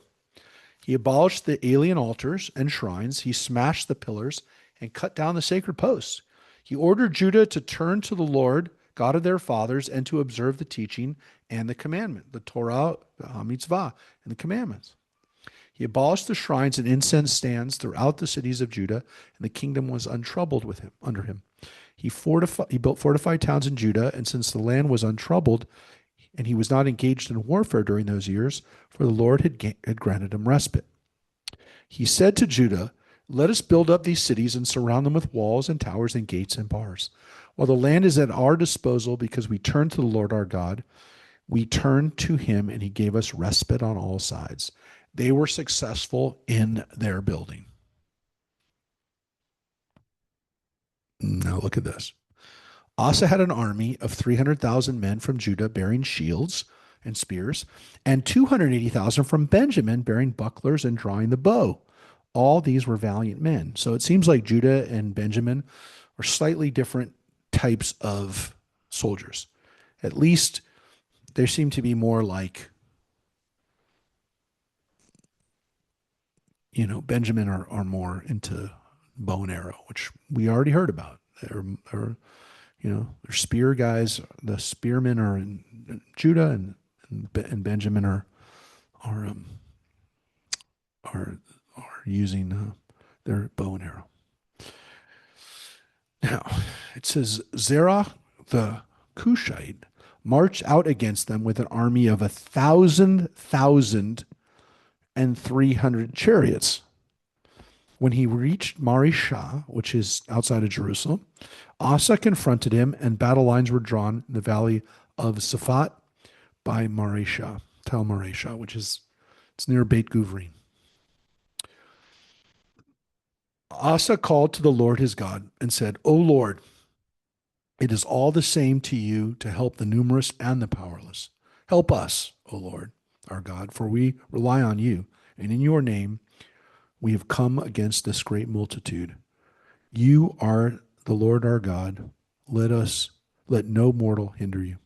He abolished the alien altars and shrines. He smashed the pillars and cut down the sacred posts. He ordered Judah to turn to the Lord, God of their fathers, and to observe the teaching and the commandment, the Torah, the mitzvah, and the commandments. He abolished the shrines and incense stands throughout the cities of Judah, and the kingdom was untroubled with him under him. He built fortified towns in Judah, and since the land was untroubled, and he was not engaged in warfare during those years, for the Lord had granted him respite. He said to Judah, let us build up these cities and surround them with walls and towers and gates and bars. While the land is at our disposal because we turned to the Lord our God, we turned to him and he gave us respite on all sides. They were successful in their building. Now look at this. Asa had an army of 300,000 men from Judah bearing shields and spears, and 280,000 from Benjamin bearing bucklers and drawing the bow. All these were valiant men. So it seems like Judah and Benjamin are slightly different types of soldiers. At least they seem to be more like, Benjamin are more into bow and arrow, which we already heard about. They're spear guys. The spearmen are in Judah, and Benjamin are um, are using their bow and arrow. Now it says Zerah the Cushite marched out against them with an army of 1,300 chariots. When he reached Marishah, which is outside of Jerusalem, Asa confronted him, and battle lines were drawn in the valley of Saphat by Marishah, Tel Marishah, which is it's near Beit Guvrin. Asa called to the Lord his God and said, O Lord, it is all the same to you to help the numerous and the powerless. Help us, O Lord, our God, for we rely on you, and in your name we have come against this great multitude. You are the Lord our God. Let no mortal hinder you.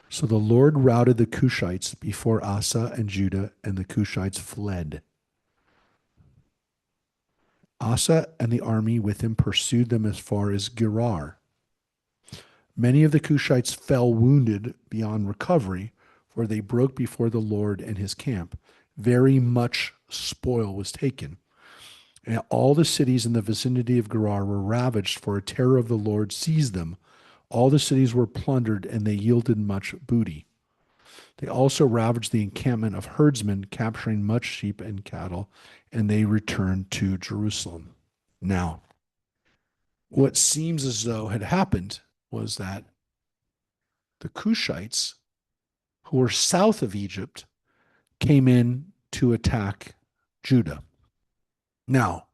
So the Lord routed the Cushites before Asa and Judah, and the Cushites fled. Asa and the army with him pursued them as far as Gerar. Many of the Cushites fell wounded beyond recovery, for they broke before the Lord and his camp. Very much spoil was taken. And all the cities in the vicinity of Gerar were ravaged, for a terror of the Lord seized them. All the cities were plundered, and they yielded much booty. They also ravaged the encampment of herdsmen, capturing much sheep and cattle, and they returned to Jerusalem. Now, what seems as though had happened was that the Cushites, who were south of Egypt, came in to attack Judah. Now,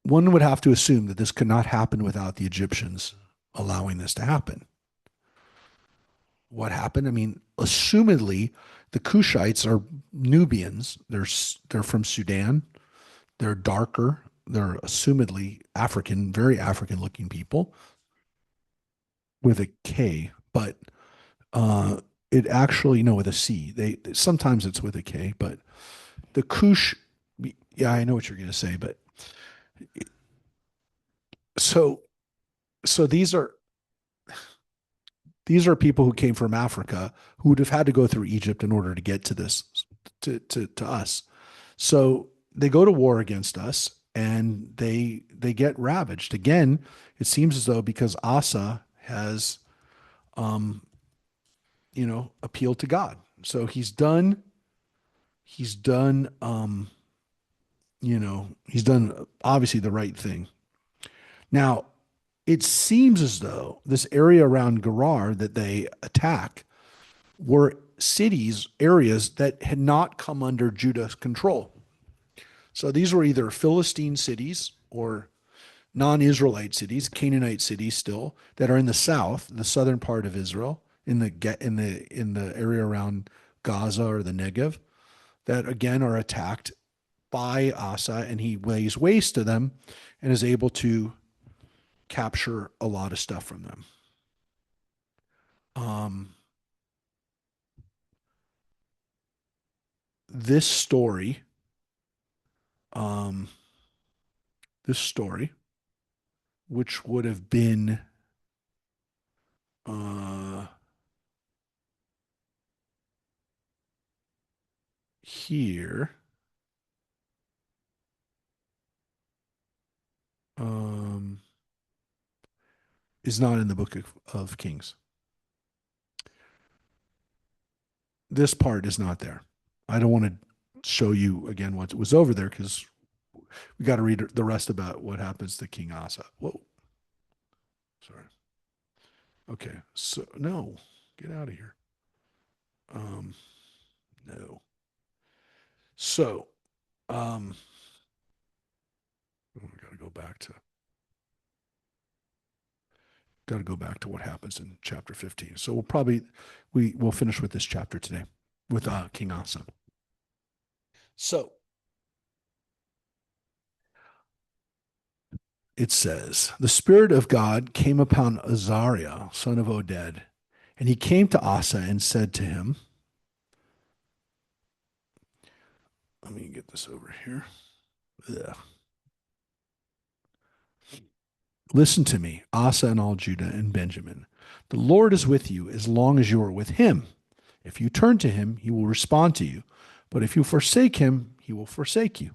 one would have to assume that this could not happen without the Egyptians allowing this to happen. What happened? I mean, assumedly, the Cushites are Nubians. They're from Sudan. They're darker. They're assumedly African, very African-looking people with a K, but it actually no with a C. They sometimes it's with a K, but the Cush. Yeah, I know what you're going to say, but so so these are people who came from Africa who would have had to go through Egypt in order to get to this to us. So they go to war against us, and they get ravaged. Again, it seems as though because Asa has um appealed to God. So he's done obviously the right thing. Now, it seems as though this area around Gerar that they attack were areas that had not come under Judah's control. So these were either Philistine cities or non-Israelite cities, Canaanite cities still that are in the south, the southern part of Israel, in the area around Gaza or the Negev, that again are attacked by Asa, and he lays waste to them and is able to capture a lot of stuff from them. Um, this story, um, this story, which would have been uh, here, um, is not in the book of Kings. This part is not there. I don't want to show you again what was over there because we got to read the rest about what happens to King Asa. Whoa. Sorry. Okay. So, no, get out of here. No. So, we got to go back to what happens in chapter 15. So we'll finish with this chapter today with King Asa. So it says, the Spirit of God came upon Azariah, son of Oded, and he came to Asa and said to him, let me get this over here. Ugh. Listen to me, Asa and all Judah and Benjamin. The Lord is with you as long as you are with him. If you turn to him, he will respond to you. But if you forsake him, he will forsake you.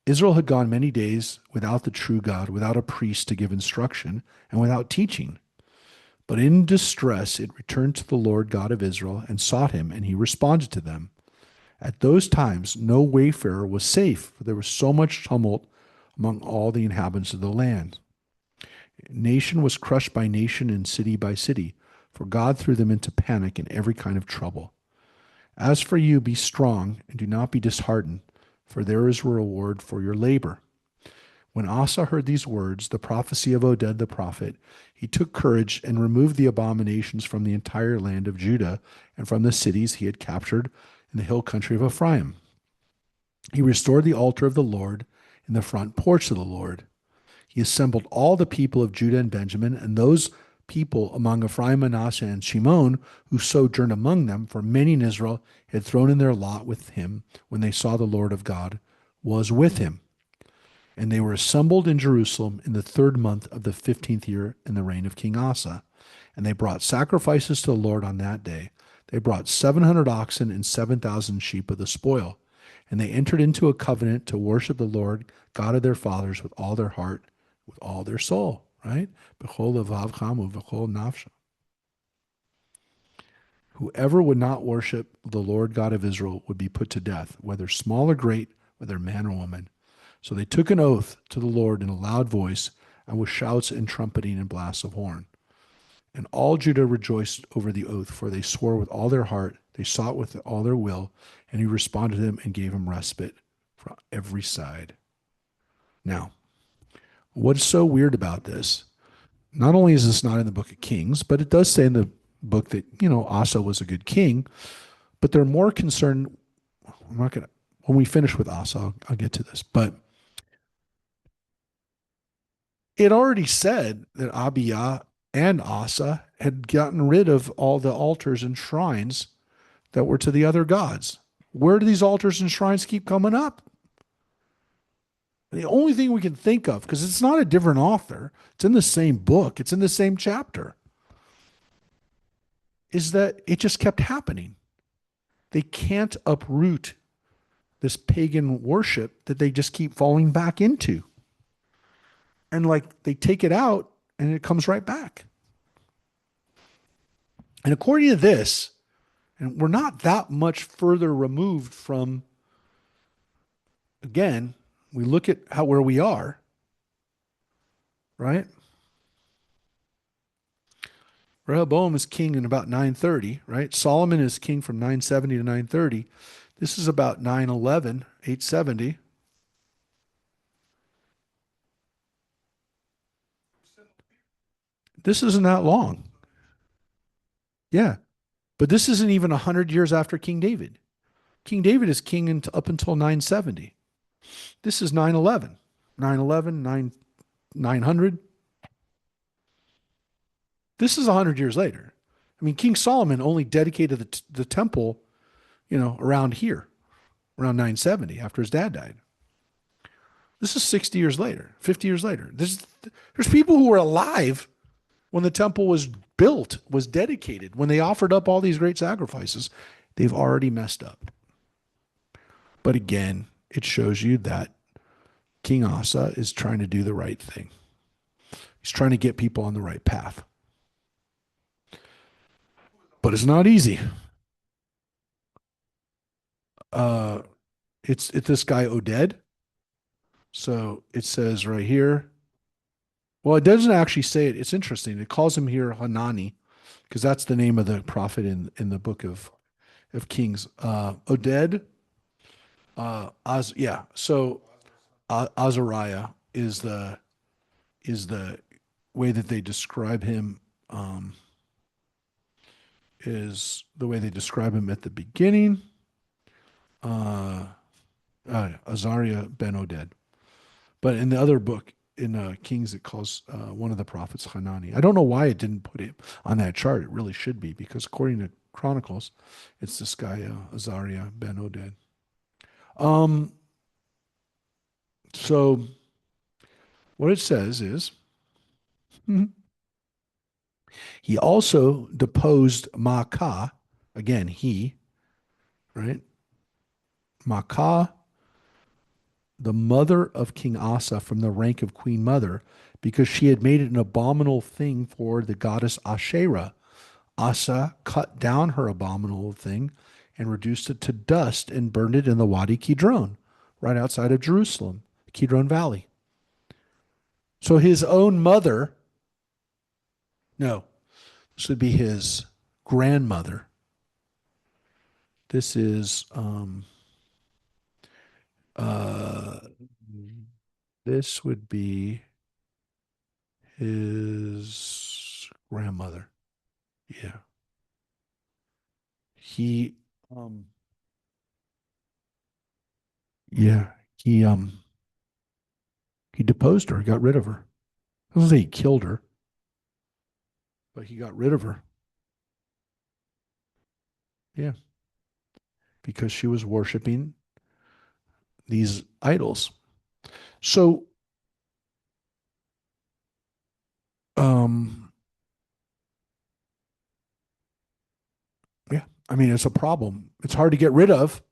Israel had gone many days without the true God, without a priest to give instruction, and without teaching. But in distress it returned to the Lord God of Israel and sought him, and he responded to them. At those times no wayfarer was safe, for there was so much tumult among all the inhabitants of the land. Nation was crushed by nation and city by city, for God threw them into panic and every kind of trouble. As for you, be strong and do not be disheartened, for there is a reward for your labor. When Asa heard these words, the prophecy of Oded the prophet, he took courage and removed the abominations from the entire land of Judah and from the cities he had captured in the hill country of Ephraim. He restored the altar of the Lord in the front porch of the Lord. He assembled all the people of Judah and Benjamin, and those people among Ephraim, Manasseh, and Shimon who sojourned among them, for many in Israel had thrown in their lot with him when they saw the Lord of God was with him. And they were assembled in Jerusalem in the 3rd month of the 15th year in the reign of King Asa. And they brought sacrifices to the Lord on that day. They brought 700 oxen and 7,000 sheep of the spoil. And they entered into a covenant to worship the Lord, God of their fathers, with all their heart, with all their soul. Right? B'chol levavcham u'v'chol nafsha. Whoever would not worship the Lord God of Israel would be put to death, whether small or great, whether man or woman. So they took an oath to the Lord in a loud voice, and with shouts and trumpeting and blasts of horn. And all Judah rejoiced over the oath, for they swore with all their heart, they sought with all their will, and he responded to them and gave them respite from every side. Now, what's so weird about this? Not only is this not in the book of Kings, but it does say in the book that, Asa was a good king, but they're more concerned. I'm not going to, when we finish with Asa, I'll get to this, but it already said that Abiyah and Asa had gotten rid of all the altars and shrines that were to the other gods. Where do these altars and shrines keep coming up? The only thing we can think of, because it's not a different author, it's in the same book, it's in the same chapter, is that it just kept happening. They can't uproot this pagan worship that they just keep falling back into. And like they take it out and it comes right back. And according to this, and we're not that much further removed from, again, we look at where we are, right? Rehoboam is king in about 930, right? Solomon is king from 970 to 930. This is about 911, 870. This isn't that long. Yeah. But this isn't even 100 years after King David. King David is king up until 970. This is 911. 911, 900. This is 100 years later. I mean, King Solomon only dedicated the temple, around here, around 970 after his dad died. This is 60 years later, 50 years later. There's people who were alive when the temple was built, was dedicated, when they offered up all these great sacrifices. They've already messed up. But again, it shows you that King Asa is trying to do the right thing. He's trying to get people on the right path. But it's not easy. It's this guy Oded. So it says right here. Well, it doesn't actually say it. It's interesting. It calls him here Hanani, because that's the name of the prophet in the book of Kings. Oded. Yeah. So Azariah is the way that they describe him. Is the way they describe him at the beginning. Azariah ben Oded. But in the other book, in Kings, it calls one of the prophets Hanani. I don't know why it didn't put it on that chart. It really should be, because according to Chronicles, it's this guy, Azariah ben Oded. So what it says is, he also deposed Maacah, again, he, right? Maacah the mother of King Asa, from the rank of queen mother, because she had made it an abominable thing for the goddess Asherah. Asa cut down her abominable thing and reduced it to dust and burned it in the Wadi Kidron, right outside of Jerusalem, Kidron Valley. So his own mother, no, this would be his grandmother. This is uh this would be his grandmother. Yeah. He um yeah, he deposed her, got rid of her. I don't say he killed her, but he got rid of her. Yeah, because she was worshiping these idols. So um yeah, I mean it's a problem. It's hard to get rid of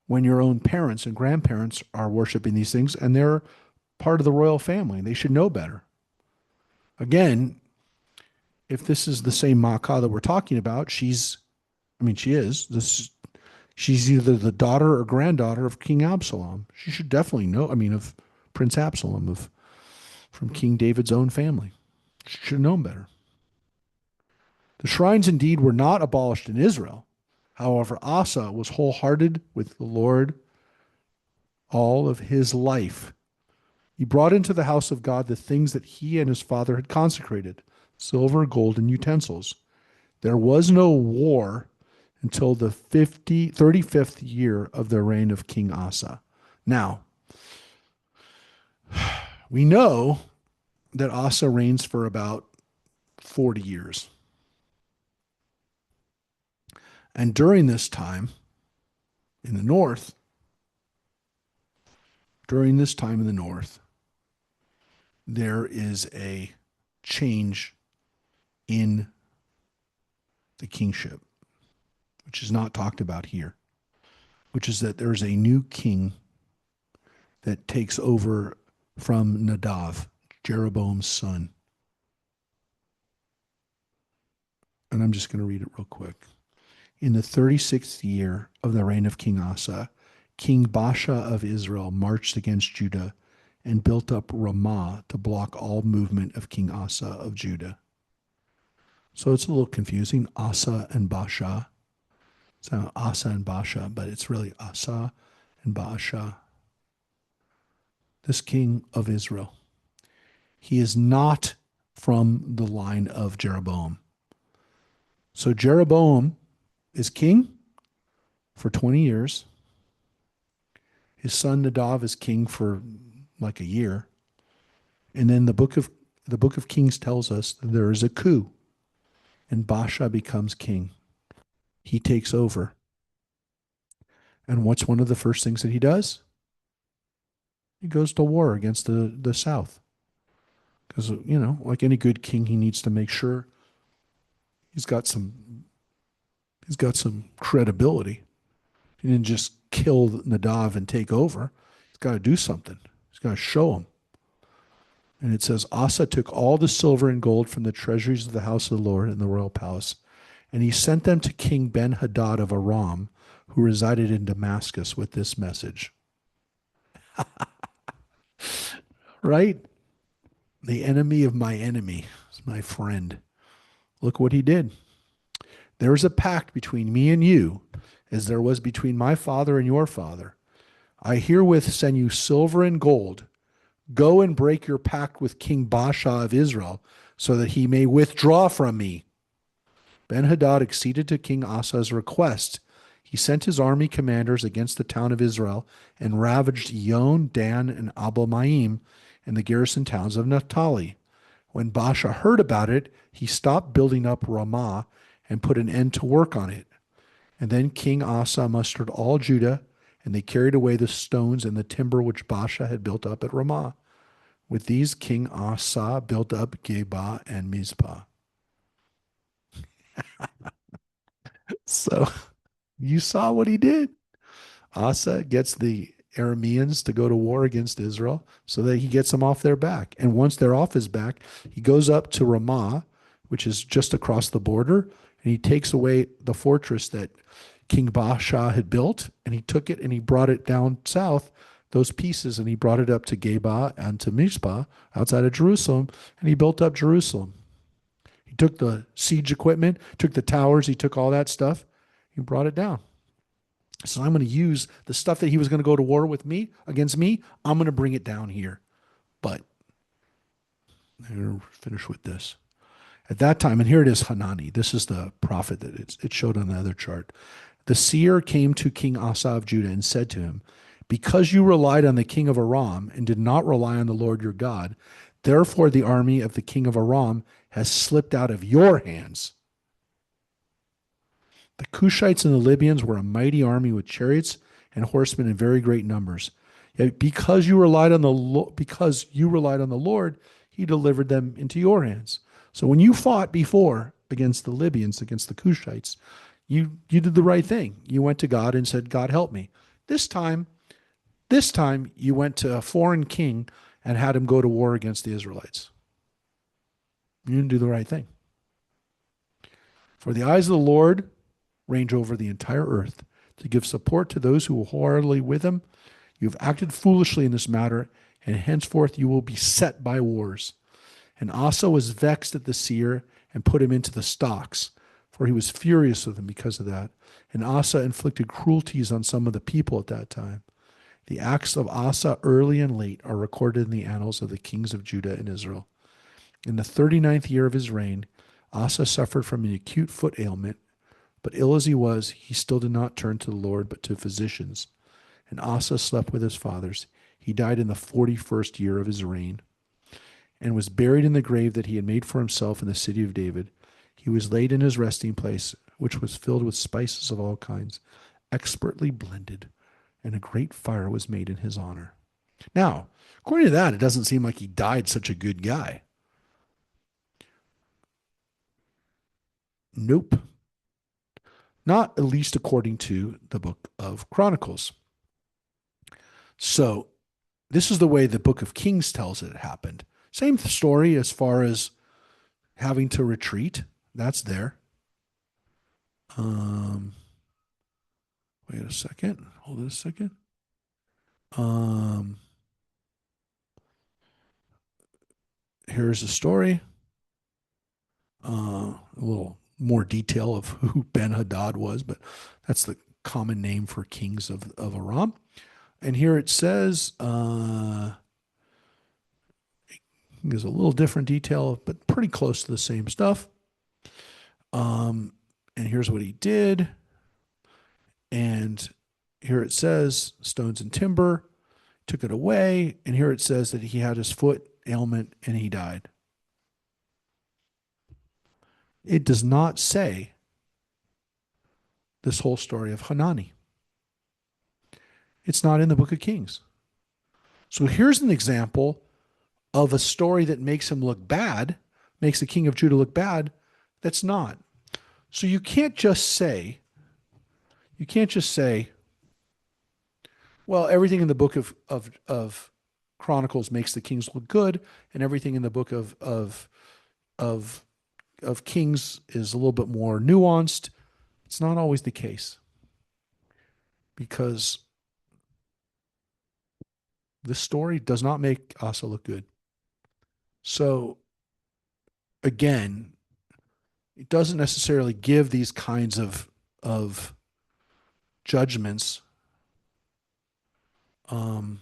when your own parents and grandparents are worshiping these things and they're part of the royal family. They should know better. Again, if this is the same Makkah that we're talking about, I mean, she is. She's either the daughter or granddaughter of King Absalom. She should definitely know. I mean, of Prince Absalom, from King David's own family. She should have known better. The shrines indeed were not abolished in Israel. However, Asa was wholehearted with the Lord all of his life. He brought into the house of God the things that he and his father had consecrated, silver, gold, and utensils. There was no war until the 35th year of the reign of King Asa. Now, we know that Asa reigns for about 40 years. And during this time in the north, during this time in the north, there is a change in the kingship, which is not talked about here, which is that there's a new king that takes over from Nadav, Jeroboam's son. And I'm just going to read it real quick. In the 36th year of the reign of King Asa, King Baasha of Israel marched against Judah and built up Ramah to block all movement of King Asa of Judah. So it's a little confusing, Asa and Baasha. It's not Asa and Baasha, but it's really Asa and Baasha. This king of Israel. He is not from the line of Jeroboam. So Jeroboam is king for 20 years. His son Nadav is king for like a year. And then the book of Kings tells us that there is a coup and Baasha becomes king. He takes over. And what's one of the first things that he does? He goes to war against the south. Because, like any good king, he needs to make sure he's got some he's got some credibility. He didn't just kill Nadav and take over. He's got to do something. He's got to show him. And it says, Asa took all the silver and gold from the treasuries of the house of the Lord in the royal palace, and he sent them to King Ben-Hadad of Aram, who resided in Damascus, with this message. Right? The enemy of my enemy is my friend. Look what he did. There is a pact between me and you, as there was between my father and your father. I herewith send you silver and gold. Go and break your pact with King Baasha of Israel, so that he may withdraw from me. Ben-Hadad acceded to King Asa's request. He sent his army commanders against the town of Israel and ravaged Yon, Dan, and Abel Maim, and the garrison towns of Naphtali. When Baasha heard about it, he stopped building up Ramah and put an end to work on it. And then King Asa mustered all Judah, and they carried away the stones and the timber which Baasha had built up at Ramah. With these, King Asa built up Geba and Mizpah. So you saw what he did. Asa gets the Arameans to go to war against Israel so that he gets them off their back. And once they're off his back, he goes up to Ramah, which is just across the border, and he takes away the fortress that King Baasha had built, and he took it and he brought it down south, those pieces, and he brought it up to Geba and to Mizpah outside of Jerusalem, and he built up Jerusalem. He took the siege equipment, took the towers, he took all that stuff, he brought it down. So I'm going to use the stuff that he was going to go to war with me, against me, I'm going to bring it down here. But I'm going to finish with this. At that time, and here it is, Hanani. This is the prophet that it showed on the other chart. The seer came to King Asa of Judah and said to him, because you relied on the king of Aram and did not rely on the Lord your God, therefore the army of the king of Aram has slipped out of your hands. The Cushites and the Libyans were a mighty army with chariots and horsemen in very great numbers. Yet because you relied on the Lord, he delivered them into your hands. So when you fought before against the Libyans, against the Cushites, you did the right thing. You went to God and said, God, help me. This time you went to a foreign king and had him go to war against the Israelites. You didn't do the right thing. For the eyes of the Lord range over the entire earth to give support to those who wholeheartedly with him. You have acted foolishly in this matter, and henceforth you will be set by wars. And Asa was vexed at the seer and put him into the stocks, for he was furious with him because of that. And Asa inflicted cruelties on some of the people at that time. The acts of Asa early and late are recorded in the annals of the kings of Judah and Israel. In the 39th year of his reign, Asa suffered from an acute foot ailment, but ill as he was, he still did not turn to the Lord, but to physicians. And Asa slept with his fathers. He died in the 41st year of his reign, and was buried in the grave that he had made for himself in the city of David. He was laid in his resting place, which was filled with spices of all kinds, expertly blended, and a great fire was made in his honor. Now, according to that, it doesn't seem like he died such a good guy. Nope. Not at least according to the book of Chronicles. So, this is the way the book of Kings tells it happened. Same story as far as having to retreat. That's there. Wait a second. Hold it a second. Here's the story. A little more detail of who Ben Hadad was, but that's the common name for kings of Aram. And here it says, there's a little different detail, but pretty close to the same stuff. And here's what he did. And here it says, stones and timber, took it away. And here it says that he had his foot ailment and he died. It does not say this whole story of Hanani. It's not in the book of Kings. So here's an example of a story that makes him look bad, makes the king of Judah look bad, that's not. So you can't just say, well, everything in the book of Chronicles makes the kings look good, and everything in the book of Kings is a little bit more nuanced. It's not always the case, because the story does not make Asa look good. So again, it doesn't necessarily give these kinds of judgments, where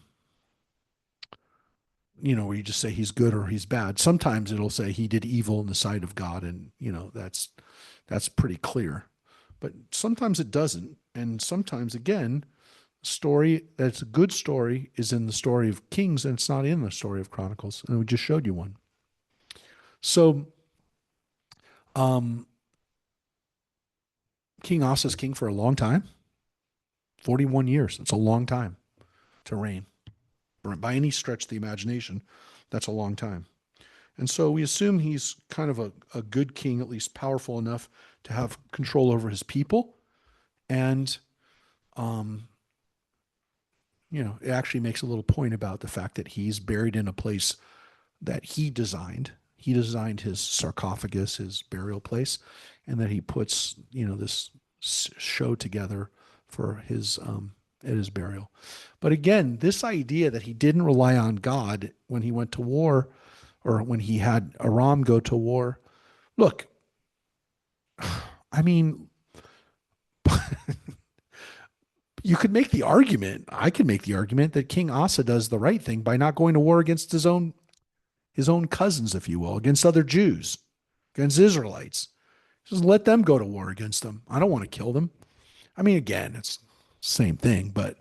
you just say he's good or he's bad. Sometimes it'll say he did evil in the sight of God, and that's pretty clear. But sometimes it doesn't, and sometimes again, story that's a good story is in the story of Kings, and it's not in the story of Chronicles. And we just showed you one. So, King Asa's king for a long time, 41 years. It's a long time to reign. By any stretch of the imagination, that's a long time. And so we assume he's kind of a good king, at least powerful enough to have control over his people. And It actually makes a little point about the fact that he's buried in a place that he designed. He designed his sarcophagus, his burial place, and that he puts, this show together for his at his burial. But again, this idea that he didn't rely on God when he went to war or when he had Aram go to war. Look, I mean, you could make the argument, I could make the argument that King Asa does the right thing by not going to war against his own cousins, if you will, against other Jews, against Israelites. Just let them go to war against them. I don't want to kill them. I mean, again, it's the same thing, but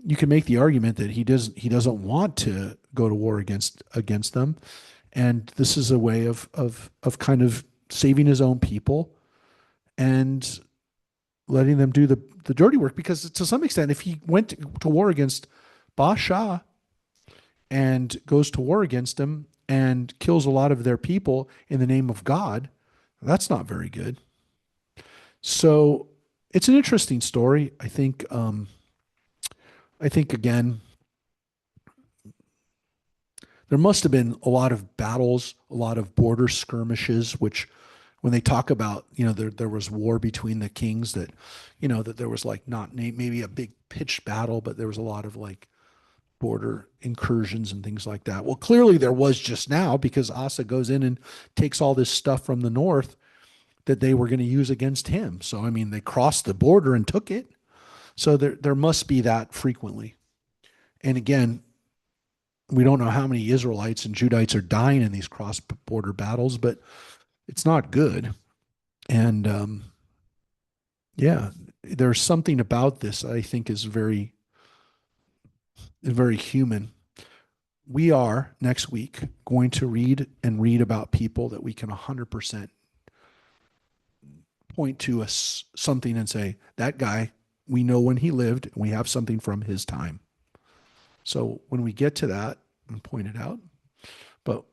you can make the argument that he doesn't want to go to war against them, and this is a way of kind of saving his own people and letting them do the dirty work. Because to some extent, if he went to war against Baasha and goes to war against them and kills a lot of their people in the name of God, that's not very good. So it's an interesting story. I think again, there must have been a lot of battles, a lot of border skirmishes, which when they talk about, there was war between the kings, that there was like not maybe a big pitched battle, but there was a lot of like border incursions and things like that. Well, clearly there was just now, because Asa goes in and takes all this stuff from the north that they were going to use against him. So, I mean, they crossed the border and took it. So there must be that frequently. And again, we don't know how many Israelites and Judites are dying in these cross border battles, but it's not good. And yeah, there's something about this I think is very human. We are next week going to read about people that we can 100% point to us something and say, that guy, we know when he lived, and we have something from his time. So when we get to that, and point it out, but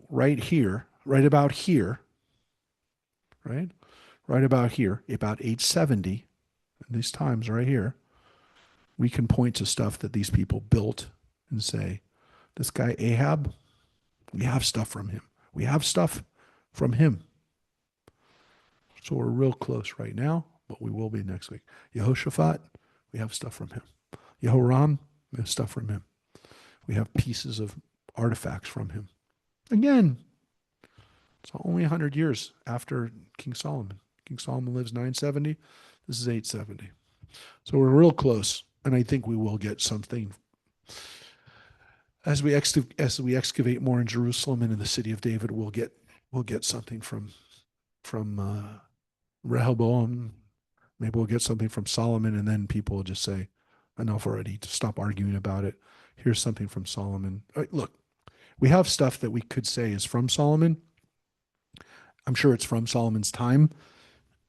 right here, right about here, right, right about here, about 870, these times right here, we can point to stuff that these people built and say, this guy Ahab, we have stuff from him. We have stuff from him. So we're real close right now, but we will be next week. Jehoshaphat, we have stuff from him. Jehoram, we have stuff from him. We have pieces of artifacts from him. Again, it's only 100 years after King Solomon. King Solomon lives 970. This is 870. So we're real close, and I think we will get something as we excavate more in Jerusalem and in the city of David. We'll get something from Rehoboam. Maybe we'll get something from Solomon, and then people will just say, enough already, to stop arguing about it. Here's something from Solomon. Look, we have stuff that we could say is from Solomon. I'm sure it's from Solomon's time,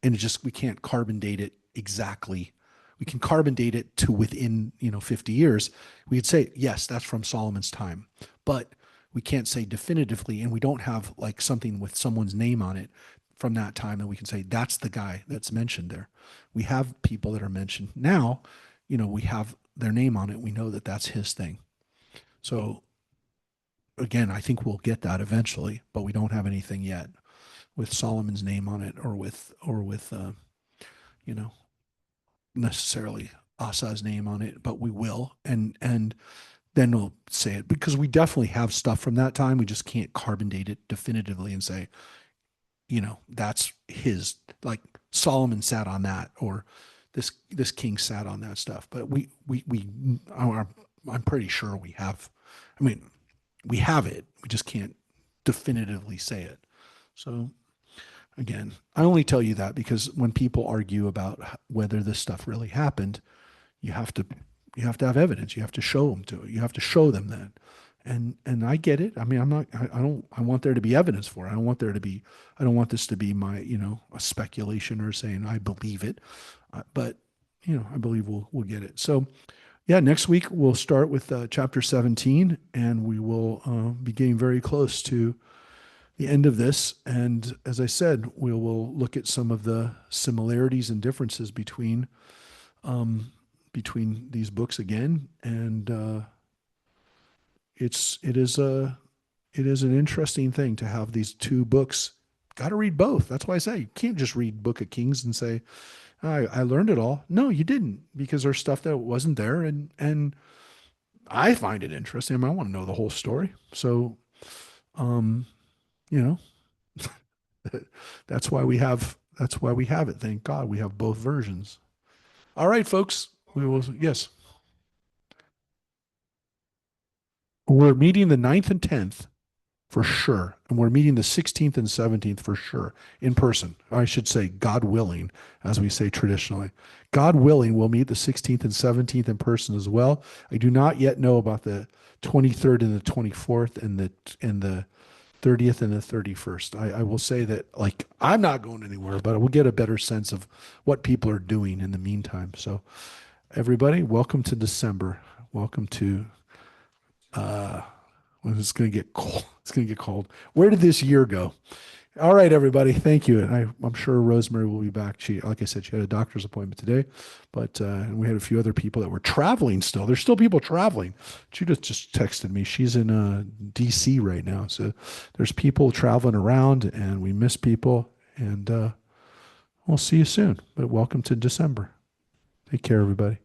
and we can't carbon date it exactly. We can carbon date it to within 50 years. We could say, yes, that's from Solomon's time, but we can't say definitively, and we don't have like something with someone's name on it from that time that we can say that's the guy that's mentioned there. We have people that are mentioned now. We have their name on it. We know that that's his thing. So again, I think we'll get that eventually, but we don't have anything yet with Solomon's name on it, or with you know necessarily Asa's name on it, but we will, and then we'll say it, because we definitely have stuff from that time. We just can't carbon date it definitively and say, that's his, like Solomon sat on that, or this king sat on that stuff. But I'm pretty sure we have. I mean, we have it. We just can't definitively say it. So again, I only tell you that because when people argue about whether this stuff really happened, you have to have evidence. You have to show them to it. You have to show them that. And I get it. I mean, I want there to be evidence for it. I don't want this to be my, a speculation or saying I believe it. But, I believe we'll get it. So yeah, next week we'll start with chapter 17, and we will be getting very close to the end of this. And as I said, we will look at some of the similarities and differences between between these books again, and it is a it is an interesting thing to have these two books. Got to read both. That's why I say you can't just read Book of Kings and say I learned it all. No, you didn't, because there's stuff that wasn't there, and I find it interesting. I mean, I want to know the whole story. So, um, you know, that's why we have it. Thank God we have both versions. All right, folks. We will, yes. We're meeting the 9th and 10th for sure. And we're meeting the 16th and 17th for sure in person. I should say, God willing, as we say traditionally. God willing, we'll meet the 16th and 17th in person as well. I do not yet know about the 23rd and the 24th and the 30th and the 31st. I will say that, like, I'm not going anywhere, but we'll get a better sense of what people are doing in the meantime. So everybody, welcome to December. Welcome to uh well, it's going to get cold. It's going to get cold. Where did this year go? All right, everybody. Thank you. And I'm sure Rosemary will be back. She, like I said, she had a doctor's appointment today, but and we had a few other people that were traveling still. There's still people traveling. Judith just texted me. She's in DC right now. So there's people traveling around, and we miss people. And we'll see you soon. But welcome to December. Take care, everybody.